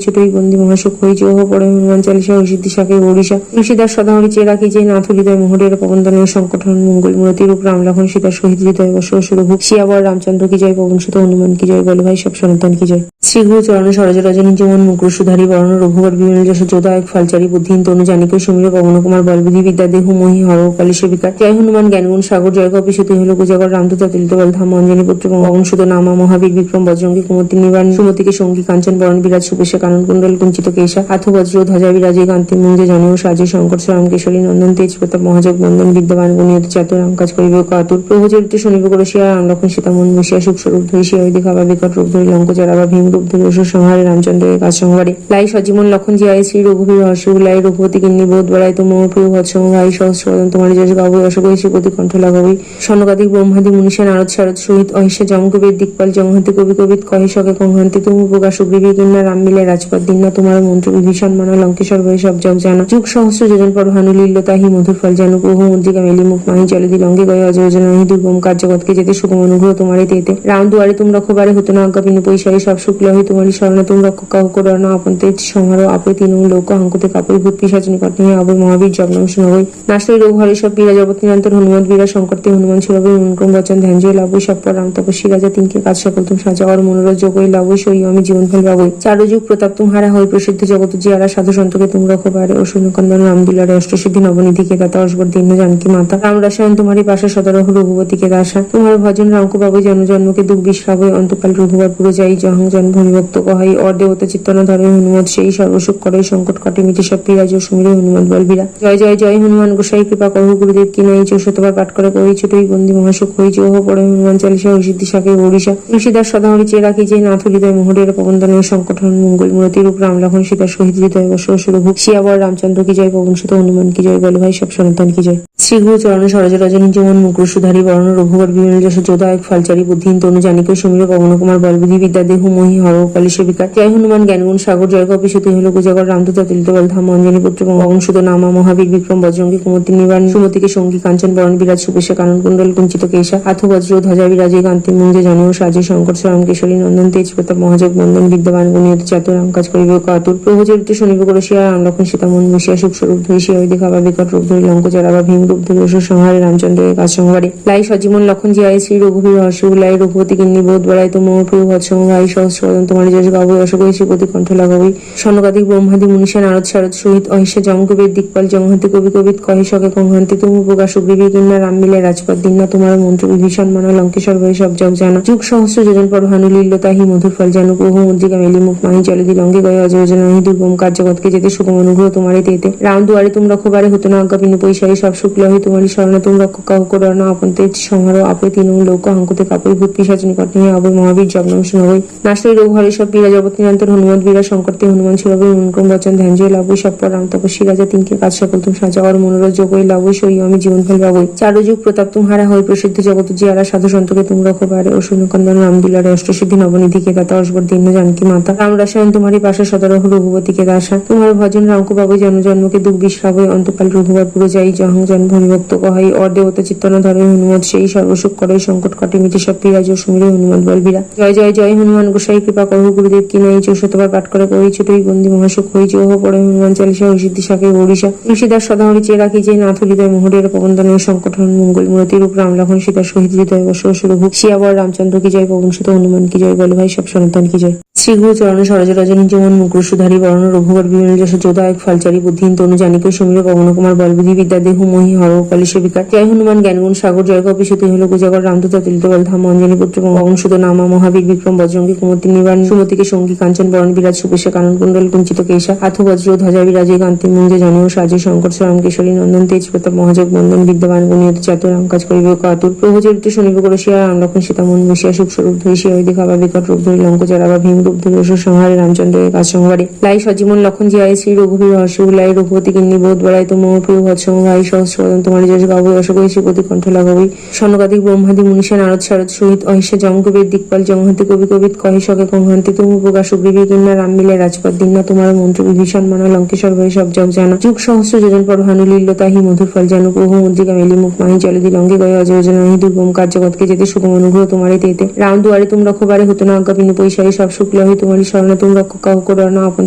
[SPEAKER 1] ছোটই বন্দি মহাসুখ হই চৌহ পড়ে হনুমান চালিসা হরিসিদ্ধি শাকে ওড়িশা তুলসীদাস সদাহরি চেয়ে রাখি যে নাথ হৃদয় মোহরের প্রবন্ধনের সংকট হন মঙ্গল মূরতি রূপ রাম লক্ষণ সীতা শহীদ হৃদয় বর্ষ রঘু শিয়াবর রামচন্দ্র কি জয় পবন সুত হনুমান কি জয় বল ভাই সব সনাতন কি জয়। শ্রী গুরু চরণে সরজ রজনী যেমন মুকুর সুধারী বরণ রঘুবর বিমল যশ যোদায়ক ফলচারী বুদ্ধিহীন তনু জানিক সমীর পবন কুমার বলবুদ্ধি বিদ্যা দেহ মোহি হর কালী সেবিকা জয় হনুমান জ্ঞানগুণ সাগর জয় কপিসুতি হল পূজাগর রামদূত তিলিত বল ধাম অঞ্জনী পুত্র পবন সুত নামা মহাবীর বিক্রম বজ্রঙ্গী কুমতি নিবান সুমতিকে সঙ্গী কাঞ্চন বরণ বিরাজ সুপেশে কানন কুণ্ডল কুঞ্চিত কেশা হাথ বজ্র ধ্বজা বিরাজে কান্তি মুঞ্জে জানিও সাজে শঙ্কর রাম কেশরী নন্দন তেজ প্রতাপ মহাজগ বন্দন বিদ্যমান গুণিয়ত চাতুর রাম কাজ করিবে কাতুর প্রভু চরিত্র শনিব করসিয়া রাম লক্ষণ সীতা মন বসিয়া সুখ স্বরূপ ধরি শিয়া দেখাবা বিকট রূপ ধরি লঙ্ক জরাবা ভীম রূপ ধরে অসুর সংহারে রামচন্দ্রের কাজ সংবারে লাই সজীবন লক্ষণ জিয়ায় শ্রী রঘুবীর হর্ষ উল্লাই রঘুপতি কিন্নি বোধ বেড়ায় তো মোহ প্রিয় ভৎসম ভাই সহস্রদন তোমার যশ গাবই অশোকৈশী প্রতি কণ্ঠ লাগাবই সনকাদিক ব্রহ্মাদি মনীষা নারদ শারদ সহিত অহিষা জমকবীর দিকপাল জমহান্তি কবি কবিত কহে সকে কংহান্তি তুমি প্রকাশ সুগ্রীবী কিন্না রাম মিলে রাজপথ দিন্না তোমার মন্ত্র বিভীষণ মানা লঙ্কেশ্বর ভয়ে সব জগ জানা যুগ সহস্র যোজন পর ভানু লীল্য তাহি মধুর ফল জানুক ওহ মুদ্রিকা মেলি মুখ মাহি চলে দি লঙ্কে গয়ে অযোজনা নাহি দুর্গম কার্যগতকে যেতে সুগম অনুগ্রহ তোমারে তেতে রাম দুয়ারে তুম রক্ষবারে হতো না আজ্ঞা পিনু পৈশারে সব শুক্ল হই তোমারই শরণে তুম রক্ষ কাহ করো না আপন তেজ সংহার আপে তিন লোক হাঙ্কুতে কাপড় ভূত পিশাচ নিকট নিয়ে আবৈ মহাবীর জগ্ন শুনবই নাশই রোগ হরে সব বীরা জগৎ নিরন্তর হনুমান বীরা সংকর্তে হনুমান সুরবই অনুক্রম বচন ধ্যান জয় লাভই সব পর রাম তপস্বী রাজা তিনকে কাজ সকল তুম সাজা আর মনোরথ যোগই লাভই সই আমি জীবন ফল পাবই চারু যুগ প্রতাপ তুমহারা হই প্রসিদ্ধ জগত জিয়ারা সাধু সন্তকে তুম রক্ষবারে ও শূন্যকন্দন রাম দুলারে অষ্টসিদ্ধি নবনিধিকে দাতা অসবর দীন জানকী মাতা রাম রসায়ন তোমারি পাশা সদরহ রঘুপতিকে দাসা তোমার ভজন রামকু পাবই জন্মকে দুঃখ বিশ্রাবই অন্তকাল রঘুবার পুরো যাই জহং জন ভূমিভক্ত কহাই অর দেবতা চিত্তন ধরে হনুমত সেই সর্বসুখ করে সংকট কাটে মিটে সব পিরাজ ও সুমিরে হনুমান বলবীরা জয় জয় জয় হনুমান গোসাই কৃপা করহ গুরুদেব কি নাই শতবার পাঠ করে করি ছুটই বন্দি মহাসুখ হই ওহ পড়ে হনুমান চালিশা ও সিদ্ধি শাকে ওড়িশা তুলসীদাস সদাহরি চেয়ে রাখি যে নাথ হৃদয় মোহরের পবনদানের সংকট হন মঙ্গল মূরতি রূপ রাম লক্ষণ সীতা শহীদ হৃদয় বস সুরভু শিয়াবর রামচন্দ্র কি জয় পবন সুত হনুমান কি জয় বল ভাই সব সনাতন কি জয় শ্রী গুরু চরণ সরজ রজনী জীবন মুকুর সুধারী বরণ রঘুবর বিমল যশ যোদায়ক ফালচারী বুদ্ধিহীন তনু জানিক সমীর পবন কুমার বলবুদ্ধি বিদ্যা দেহ মহি হর কালী সেবিকা জয় হনুমান জ্ঞানগুণ সাগর জয় কপিসতি হল কুজাগর রামদূত তুলিত বল ধাম অঞ্জনী পুত্র পবন সুত নামা মহাবীর বিক্রম বজ্রঙ্গী কুমতি নিবান সুমতিকে সঙ্গী কাঞ্চন বরণ বিরাজ সুবেশা কানন কুণ্ডল কুঞ্চিত কেশা হাথ বজ্র ধ্বজা বিরাজে কান্তি মুঞ্জে জানু সাজে শঙ্কর রাম কেশরী নন্দন তেজ প্রতাপ মহাজগ বন্দন বিদ্যমান গুণিয়ত চাতুর রাম কাজ করিবে কাতুর প্রভু চরিত্র শনিব করে শিয়া রাম লক্ষণ সীতা মন বসিয়া সুখ স্বরূপ ধরি শিয়া দেখাবা বিকট রূপ ধরি লঙ্ক চারাবা ভীম রূপ ধরি অসুর সংহারে রামচন্দ্রের কাজ সংহারে লাই সজীবন লক্ষণ জিয়ায় শ্রী রঘুবীর হর্ষ উল্লাই রঘুপতি কিন্নি বোধ বেড়ায় তো মোহ প্রিয় ভৎসম ভাই সহস্রদন তোমার যশ গাবই অশোকৈশী প্রতি কণ্ঠ লাগাবই সনকাদিক ব্রহ্মাদি মনীষা নারদ শারদ সহিত অহিষা জমকবীর দিকপাল জমহান্তি কবি কবিত কহে সকে কংহান্তি তুমি প্রকাশ সুগ্রীবী কিন্না রাম মিলে রাজপথ দিন্না তোমার মন্ত্র বিভীষণ মানা লঙ্কেশ্বর ভয়ে সব জগ জানা যুগ সহস্র যোজন পর ভানু লীল্য তাহি মধুর ফল জানুক ওহ মুদ্রিকা মেলি মুখ মাহি চলে দি লঙ্কে গয়ে অযোজনা নাহি দুর্গম কার্যগতকে যেতে সুগম অনুগ্রহ তোমারে তেতে রাম দুয়ারে তুম রক্ষবারে হতো না আজ্ঞা পিনু পৈশারে সব শুক্ল হই তোমারই শরণে তুম রক্ষ কাহ করো না আপন তেজ সংহার আপে তিন লোক হাঙ্কুতে কাপড় ভূত পিশাচ নিকট নিয়ে আবৈ মহাবীর জগ্ন শুনবই নাশই রোগ হরে সব বীরা জগৎ নিরন্তর হনুমান বীরা সংকর্তে হনুমান সুরবই অনুক্রম বচন ধ্যান জয় লাভই সব পর রাম তপস্বী রাজা তিনকে কাজ সকল তুম সাজা আর মনোরথ যোগই লাভই সই আমি জীবন ফল পাবই চারু যুগ প্রতাপ তুমহারা হই প্রসিদ্ধ জগত জিয়ারা সাধু সন্তকে তুম রক্ষবারে ও শূন্যকন্দন রাম দুলারে অষ্টসিদ্ধি নবনিধিকে দাতা অসবর দীন জানকী মাতা রাম রসায়ন তোমারি পাশা সদরহ রঘুপতিকে দাসা তোমার ভজন রামকু পাবই জন্মকে দুঃখ বিশ্রাবই অন্তকাল রঘুবার পুরো যাই জহং জন ভূমিভক্ত কহাই অর দেবতা চিত্তন ধরে হনুমত সেই সর্বসুখ করে সংকট কাটে মিটে সব পিরাজ ও সুমিরে হনুমান বলবীরা জয় জয় জয় হনুমান গোসাই কৃপা করহ গুরুদেব কি নাই শতবার পাঠ করে করি ছুটই বন্দি মহাসুখ হই ওহ পড়ে হনুমান চালিশা ও সিদ্ধি শাকে ওড়িশা তুলসীদাস সদাহরি চেয়ে রাখি যে নাথ হৃদয় মোহরের পবনদানের সংকট হন মঙ্গল মূরতি রূপ রাম লক্ষণ সীতা শহীদ হৃদয় বস সুরভু শিয়াবর রামচন্দ্র কি জয় পবন সুত হনুমান কি জয় বল ভাই সব সনাতন কি জয় শ্রী গুরু চরণ সরজ রজনী জীবন মুকুর সুধারী বরণ রঘুবর বিমল যশ যোদায়ক ফালচারী বুদ্ধিহীন তনু জানিক সমীর পবন কুমার বলবুদ্ধি বিদ্যা দেহ মহি হর কালী সেবিকা জয় হনুমান জ্ঞানগুণ সাগর জয় কপিসতি হল কুজাগর রামদূত তুলিত বল ধাম অঞ্জনী পুত্র পবন সুত নামা মহাবীর বিক্রম বজ্রঙ্গী কুমতি নিবান সুমতিকে সঙ্গী কাঞ্চন বরণ বিরাজ সুবেশা কানন কুণ্ডল কুঞ্চিত কেশা হাথ বজ্র ধ্বজা বিরাজে কান্তি মুঞ্জে জানু সাজে শঙ্কর রাম কেশরী নন্দন তেজ প্রতাপ মহাজগ বন্দন বিদ্যমান গুণিয়ত চাতুর রাম কাজ করিবে কাতুর প্রভু চরিত্র শনিব করে শিয়া রাম লক্ষণ সীতা মন বসিয়া সুখ স্বরূপ ধরি শিয়া দেখাবা বিকট রূপ ধরি লঙ্ক চারাবা ভীম রূপ ধরি অসুর সংহারে রামচন্দ্রের কাজ সংহারে লাই সজীবন লক্ষণ জিয়ায় শ্রী রঘুবীর হর্ষ উল্লাই রঘুপতি কিন্নি বোধ বেড়ায় তো মোহ প্রিয় ভৎসম ভাই সহস্রদন তোমার যশ গাবই অশোকৈশী প্রতি কণ্ঠ লাগাবই সনকাদিক ব্রহ্মাদি মনীষা নারদ শারদ সহিত অহিষা জমকবীর দিকপাল জমহান্তি কবি কবিত কহে সকে কংহান্তি তুমি প্রকাশ সুগ্রীবী কিন্না রাম মিলে রাজপথ দিন্না তোমার মন্ত্র বিভীষণ মানা লঙ্কেশ্বর ভয়ে সব জগ জানা যুগ সহস্র যোজন পর ভানু লীল্য তাহি মধুর ফল জানুক ওহ মুদ্রিকা মেলি মুখ মাহি চলে দি লঙ্কে গয়ে অযোজনা নাহি দুর্গম কার্যগতকে যেতে সুগম অনুগ্রহ তোমারে তেতে রাম দুয়ারে তুম রক্ষবারে হতো না আজ্ঞা পিনু পৈশারে সব শুক্ল হই তোমারই শরণে তুম রক্ষ কাহ করো না আপন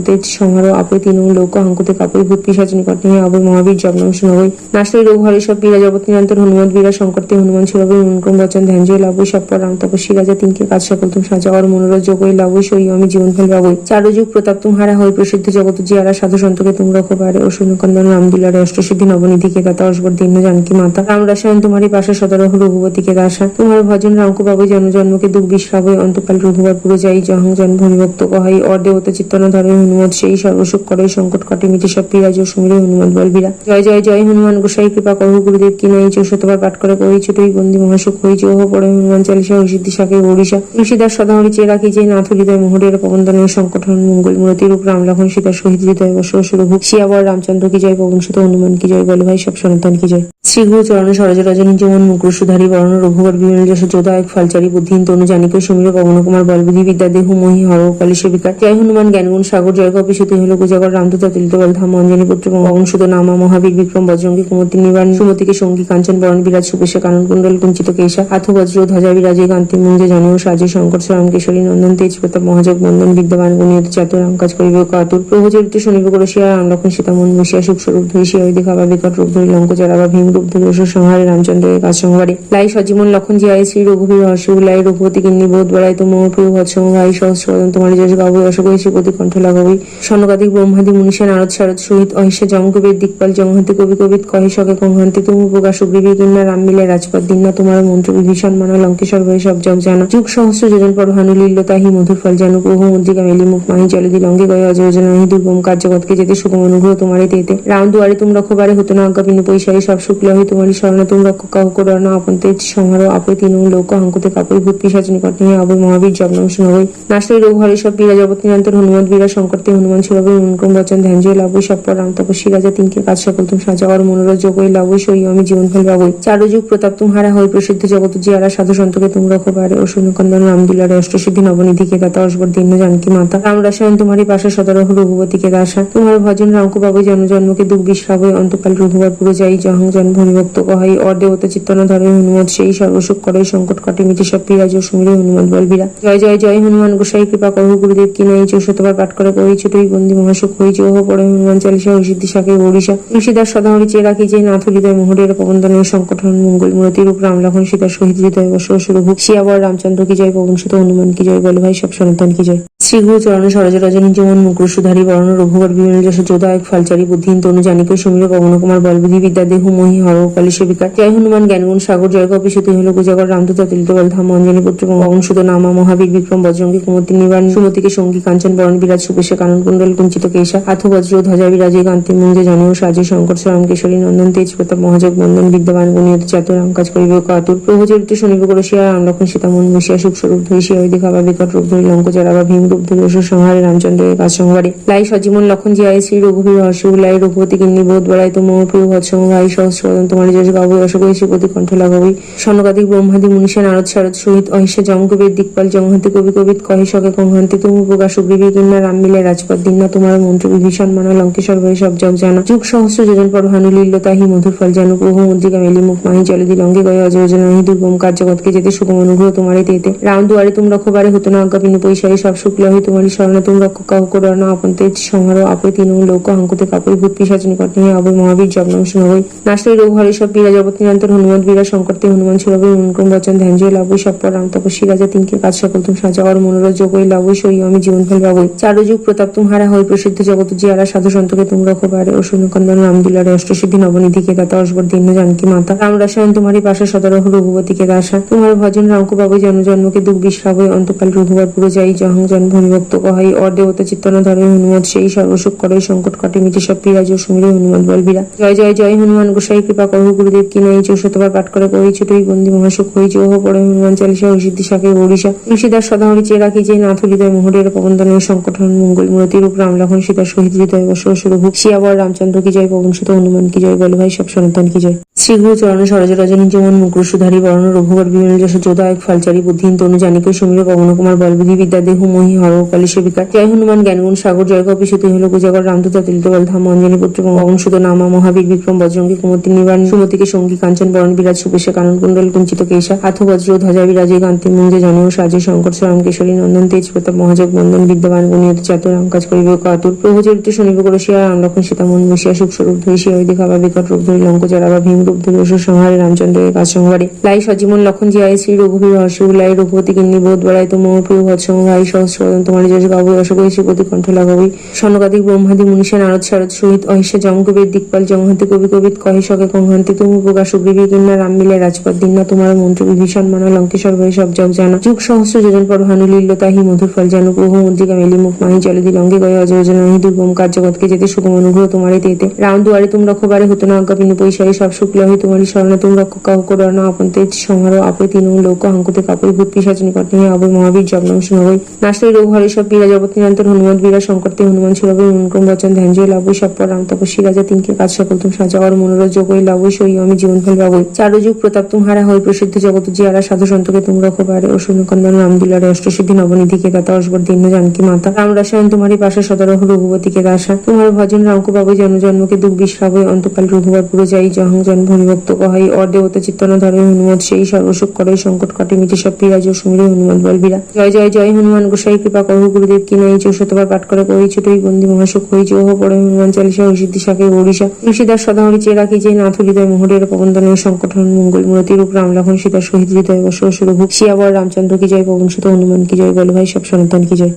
[SPEAKER 1] তেজ সংহার আপে তিন লোক হাঙ্কুতে কাপড় ভূত পিশাচ নিকট নিয়ে আবৈ মহাবীর জগ্ন শুনবই নাশই রোগ হরে সব বীরা জগৎ নিরন্তর হনুমান বীরা সংকর্তে হনুমান সুরবই অনুক্রম বচন ধ্যান জয় লাভই সব পর রাম তপস্বী রাজা তিনকে কাজ সকল তুম সাজা আর মনোরথ যোগই লাভই সই আমি জীবন ফল পাবই চারু যুগ প্রতাপ তুমহারা হই প্রসিদ্ধ জগত জিয়ারা সাধু সন্তকে তুম রক্ষবারে ও শূন্যকন্দন রাম দুলারে অষ্টসিদ্ধি নবনিধিকে দাতা অসবর দীন জানকী মাতা রাম রসায়ন তোমারি পাশা সদরহ রঘুপতিকে দাসা তোমার ভজন রামকু পাবই জন্মকে দুঃখ বিশ্রাবই অন্তকাল রঘুবার পুরো যাই জহং জন ভূমিভক্ত কহাই অদেবতা চিত্তনা ধরে হনুমত সেই সর্বসুখ করে সংকট কাটে মিটে সব পিরাজ ও সুমিরে হনুমান বলবীরা। জয় জয় জয় হনুমান গোসাই কৃপা করো গুরুদেব কি নাই 64 পাঠ করে করি ছোটই বন্দি মহাসুখ হইছে ওহ পড়ে হনুমান চালিসা হরিসিদ্ধি শাকে ওড়িশা তুলসীদাস সদাহরি চেয়ে রাখি যে নাথ হৃদয় মোহরের পবনদানের সংকট হন মঙ্গল মূরতি রূপ রাম লক্ষণ সীতা শহীদ হৃদয় বর্ষ রঘু শিয়াবর রামচন্দ্র কি জয় পবন সুত হনুমান কি জয় বল ভাই সব সনাতন কি জয়। শ্রী গুরু চরণ সরজ রজনী যেমন মুকুর সুধারী বরণ রঘুবর বিমল যশ যোদায়ক ফলচারী বুদ্ধিহীন তনু জানিক সমীর পবন কুমার বলবুদ্ধি বিদ্যা দেহ মোহি হর কালী সেবিকা জয় হনুমান জ্ঞানগুণ সাগর জয় কপি সুতি হল গুজাগর রামদূতা তিলিত বল ধাম অঞ্জনী পুত্র পবন সুত নামা মহাবীর বিক্রম বজ্রঙ্গী কুমতি নিবান সুমতিকে সঙ্গী কাঞ্চন বরণ বিরাজ সুপেশা কানন কুণ্ডল কুঞ্চিত কেশা হাথ বজ্র ধ্বজা বিরাজে কান্তি মুঞ্জে জানিও সাজে শঙ্কর রাম কেশরী নন্দন তেজ প্রতাপ মহাজগ বন্দন বিদ্যমান গুণিয়ত চাতুর রাম কাজ করিবে কাতুর প্রভু চরিত্র শনিব করশিয়া রাম লক্ষণ সীতা মন বসিয়া সুখ স্বরূপ ধরি শিয়া দেখাবা বিকট রূপ ধরি লঙ্ক চারাবা ভীম রূপ ধরি অসুর সংহারে রামচন্দ্রের কাজ সংহারে লাই সজীবন লক্ষণ জিয়ায় শ্রী রঘুবীর হর্ষ লাই রঘুপতি কিন্নি বোধ বেড়াই তো মোহ প্রিয় ভৎসম ভাই সহস্রদন তোমার যশ গাবই অশোকই শ্রীপতি কণ্ঠ লাগাবই স্বর্ণকাদিক ব্রহ্মাদি মুনিষা নারদ শারদ সহিত অহিষা জমকবীর দিকপাল জংহান্তি কবি কবিত কহে শকে কংহান্তি তুমি প্রকাশ সুগ্রীবী কিন্না রাম মিলে রাজপথ দিন্না তোমার মন্ত্র বিভীষণ মানা লঙ্কেশ্বর ভয়ে সব জগ জানা যুগ সহস্র যোজন পর ভানু লীল্য তাহি মধুর ফল জানু প্রভু মুদ্রিকা মেলি মুখ মাহি জলে দি লঙ্গে গয়ে অযোজনা নাহি দুর্গম কার্য জগৎকে যেতে সুগম অনুগ্রহ তোমারে দেতে রাম দুয়ারে তুম রক্ষবারে হতো না আজ্ঞা পিনু পৈশারি সব শুক্ল হই তোমারই শরণা তুম রক্ষ কাহ করো না আপন তেজ সংহার আপে তিন লোক হাঙ্কুতে কাপড় ভূত পিশাচ নিকট নিয়ে আবৈ মহাবীর জগনাম শুনবই নাশই রোগ হরে সব বীরা জগৎ নিরন্তর হনুমান বীরা সংকটতে হনুমান ছুড়বই মনক্রম বচন ধ্যান জয় লাভই সব পর রাম তপস্বী রাজা তিনকে কাজ সকল তুম সাজাওয়ার মনোরথ যোগই লাভই সই আমি জীবন ফল পাবই চারু যুগ প্রতাপ তুমহারা হই প্রসিদ্ধ জগত জিয়ারা সাধু সন্তকে তুম রক্ষবারে ও শূন্যকন্দন রাম দুলারে অষ্টসিদ্ধি নবনিধি কে দাতা অসবর দীর্ণ জানকী মাতা রাম রসায়ন তোমারি পাশা সদরহ রঘুপতি কে দাসা তোমার ভজন রামকু পাবই জন্ম জন্মকে দুঃখ বিশ্রাবই অন্তকাল রঘুবার পুরো যাই জহং জন ভূমিভক্ত কহাই অদেবতা চিত্তনা ধরে হনুমত সেই সর্বসুখ করে সংকট কাটে মিটে সব পিরাজ ও সুমিরে হনুমান বলবীরা। জয় জয় জয় হনুমান গোসাই কৃপা করো গুরুদেব কি নাই 64 পাঠ করে করি ছোটই বন্দি মহাসুখ হইছে ওহ পড়ে হনুমান চালিসা হরিসিদ্ধি শাকে ওড়িশা তুলসীদাস সদাহরি চেয়ে রাখি যে নাথ হৃদয় মোহরের পবনদানের সংকট হন মঙ্গল মূরতি রূপ রাম লক্ষণ সীতা শহীদ হৃদয় বর্ষ রঘু শিয়াবর রামচন্দ্র কি জয় পবন সুত হনুমান কি জয় বল ভাই সব সনাতন কি জয়। শ্রী গুরু চরণ সরজ রজনী যেমন মুকুর সুধারী বরণ রঘুবর বিমল যশ যোদায়ক ফলচারী বুদ্ধিহীন তনু জানিক সমীর পবন কুমার বলবুদ্ধি বিদ্যা দেহ মোহি হর কালী সেবিকা জয় হনুমান জ্ঞানগুণ সাগর জয় কপি সুতি হল গুজাগর রামদূতা তিলিত বল ধাম অঞ্জনী পুত্র পবন সুত নামা মহাবীর বিক্রম বজ্রঙ্গী কুমতি নিবান সুমতিকে সঙ্গী কাঞ্চন বরণ বিরাজ সুপেশা কানন কুণ্ডল কুঞ্চিত কেশা হাথ বজ্র ধ্বজা বিরাজে কান্তি মুঞ্জে জানিও সাজে শঙ্কর রাম কেশরী নন্দন তেজ প্রতাপ মহাজগ বন্দন বিদ্যমান গুণিয়ত চাতুর রাম কাজ করিবে কাতুর প্রভু চরিত্র শনিব করশিয়া রাম লক্ষণ সীতা মন বসিয়া সুখ স্বরূপ ধরি শিয়া দেখাবা বিকট রূপ ধরি লঙ্ক চারাবা ভীম রূপ ধরি অসুর সংহারে রামচন্দ্রের কাজ সংহারে লাই সজীবন লক্ষণ জিয়ায় শ্রী রঘুবীর হর্ষ লাই রঘুপতি কিন্নি বোধ বেড়াই তো মোহ প্রিয় ভৎসম ভাই সহস্রদন তোমার যশ গাবই অশোকই শ্রীপতি কণ্ঠ লাগাবই স্বর্ণকাদিক ব্রহ্মাদি মুনিষা নারদ শারদ সহিত অহিষা জমকবীর দিকপাল জংহান্তি কবি কবিত কহে শকে কংহান্তি তুমি প্রকাশ সুগ্রীবী কিন্না রাম মিলে রাজপথ দিন্না তোমার মন্ত্র বিভীষণ মানা লঙ্কেশ্বর ভয়ে সব জগ জানা যুগ সহস্র যোজন পর ভানু লীল্য তাহি মধুর ফল জানু প্রভু মুদ্রিকা মেলি মুখ মাহি জলে দি লঙ্গে গয়ে অযোজনা নাহি দুর্গম কার্য জগৎকে যেতে সুগম অনুগ্রহ তোমারে দেতে রাম দুয়ারে তুম রক্ষবারে হতো না আজ্ঞা পিনু পৈশারি সব শুক্ল হই তোমারই শরণা তুম রক্ষ কাহ করো না আপন তেজ সংহার আপে তিন লোক হাঙ্কুতে কাপড় ভূত পিশাচ নিকট নিয়ে আবৈ মহাবীর জগনাম শুনবই নাশই রোগ হরে সব বীরা জগৎ নিরন্তর হনুমান বীরা সংকটতে হনুমান ছুড়বই মনক্রম বচন ধ্যান জয় লাভই সব পর রাম তপস্বী রাজা তিনকে কাজ সকল তুম সাজাওয়ার মনোরথ যোগই লাভই সই আমি জীবন ফল পাবই চারু যুগ প্রতাপ তুমহারা হই প্রসিদ্ধ জগত জিয়ারা সাধু সন্তকে তুম রক্ষবারে ও শূন্যকন্দন রাম দুলারে অষ্টসিদ্ধি নবনিধি কে দাতা অসবর দীর্ণ জানকী মাতা রাম রসায়ন তোমারি পাশা সদরহ রঘুপতি কে দাসা তোমার ভজন রামকু পাবই জন্ম জন্মকে দুঃখ বিশ্রাবই অন্তকাল রঘুবার পুরো যাই জহং জন ভূমিভক্ত কহাই অদেবতা চিত্তনা ধরে হনুমত সেই সর্বসুখ করে সংকট কাটে মিটে সব পিরাজ ও সুমিরে হনুমান বলবীরা। জয় জয় জয় হনুমান গোসাই কৃপা করো গুরুদেব কি নাই 64 পাঠ করে করি ছোটই বন্দি মহাসুখ হইছে ওহ পড়ে হনুমান চালিসা হরিসিদ্ধি শাকে ওড়িশা তুলসীদাস সদাহরি চেয়ে রাখি যে নাথ হৃদয় মোহরের পবনদানের সংকট হন মঙ্গল মূরতি রূপ রাম লক্ষণ সীতা শহীদ হৃদয় বর্ষ রঘু শিয়াবর রামচন্দ্র কি জয় পবন সুত হনুমান কি জয় বল ভাই সব সনাতন কি জয়। শ্রী গুরু চরণ সরজ রজনী যেমন মুকুর সুধারী বরণ রঘুবর বিমল যশ যোদায়ক ফলচারী বুদ্ধিহীন তনু জানিক সমীর পবন কুমার বলবুদ্ধি বিদ্যা দেহ মোহি হর কালী সেবিকা জয় হনুমান জ্ঞানগুণ সাগর জয় কপি সুতি হল গুজাগর রামদূতা তিলিত বল ধাম অঞ্জনী পুত্র পবন সুত নামা মহাবীর বিক্রম বজ্রঙ্গী কুমতি নিবান সুমতিকে সঙ্গী কাঞ্চন বরণ বিরাজ সুপেশা কানন কুণ্ডল কুঞ্চিত কেশা হাথ বজ্র ধ্বজা বিরাজে কান্তি মুঞ্জে জানিও সাজে শঙ্কর রাম কেশরী নন্দন তেজ প্রতাপ মহাজগ বন্দন বিদ্যমান গুণিয়ত চাতুর রাম কাজ করিবে কাতুর প্রভু চরিত্র শনিব করশিয়া রাম লক্ষণ সীতা মন বসিয়া সুখ স্বরূপ ধরি শিয়া দেখাবা বিকট রূপ ধরি লঙ্ক চারাবা ভীম রূপ ধরি অসুর সংহারে রামচন্দ্রের কাজ সংহারে লাই সজীবন লক্ষণ জিয়ায় শ্রী রঘুবীর হর্ষ লাই রঘুপতি কিন্নি বোধ বেড়াই তো মোহ প্রিয় ভৎসম ভাই সহস্র সদন তোমার যশ গাবই, অশোকই শ্রীপতি কণ্ঠ লাগাবই। স্বর্ণকাদিক ব্রহ্মাদি মনীষা নারদ শারদ সহিত অহিষা জমকবীর দিকপাল জমহান্তি কবি কবিত কহে সকে কংহান্তি তুমি প্রকাশ সুগ্রীবী কিন্না রাম মিলে রাজপথ দিন্না তোমার মন্ত্র বিভীষণ মানা লঙ্কেশ্বর ভয়ে সব জগ জানা যুগ সহস্র যোজন পর ভানু লীল্য তাহি মধুর ফল জানু প্রভু মুদ্রিকা মেলি মুখ মাহি জলদি লঙ্কে গয়ে অজয়োজন নাহি দুর্গম কার্য জগৎকে যেতে সুগম অনুগ্রহ তোমারে তেতে রাম দুয়ারে তুম রক্ষবারে হতো না আজ্ঞা পিনু পৈশারে সব শুক্ল হই তোমারই স্মরণে তুম রক্ষ কাহ করো না আপন তেজ সংহার আপে তিন লোক হাঙ্কুতে কাপড় ভূত পিশাচ নিকট নিয়ে অবৈ মহাবীর জগনাম শুনবই নাশই রোগ হরে সব বীরা জগৎ নিরন্তর হনুমান বীরা সংকটতে হনুমান সুরবই মনক্রম বচন ধ্যান জয় লাভই সব পর রাম তপস্বী রাজা তিনকে কাজ সকল তুম সাজা আর মনোরথ যোগই লাভই সই আমি জীবন ফল পাবই চারু যুগ প্রতাপ তুমহারা হই প্রসিদ্ধ জগত জিয়ারা সাধু সন্তকে তুম রক্ষবারে ও শূন্যকন্দন রাম দুলারে অষ্টসিদ্ধি নবনিধি কে দাতা অসবর দীন জানকী মাতা রাম রসায়ন তোমারি পাশা সদরহ রঘুপতি কে দাসা তোমার ভজন রামকো পাবই জন্ম জন্মকে দুঃখ বিশ্রাবই অন্তকাল রঘুবার পুরো যাই জহং জন ভবিভক্ত কহাই অর দেবতা চিত্তনা ধরে হনুমত সেই সর্বসুখ করে সংকট কাটে মিটে সব পিরাজ ও সুমিরে হনুমান বলবীরা জয় জয় জয় হনুমান গোসাই কৃপা করো গুরুদেব কি নাই 64 বার পাঠ করে কই ছোটই বন্দি মহাসুখ হই জোহ পড়ে হনুমান চালিসা হরিসিদ্ধি শাকে ওড়িশা তুলসীদাস সদাহরি চেয়ে রাখি যে নাথ হৃদয় মোহরের পবনদনের সংকট হন মঙ্গল মূরতি রূপ রাম লক্ষণ সীতা শহীদ হৃদয় বস রঘু শিয়াবর রামচন্দ্র কি জয় পবন সুত হনুমান কি জয় বল ভাই সব সনাতন কি জয়।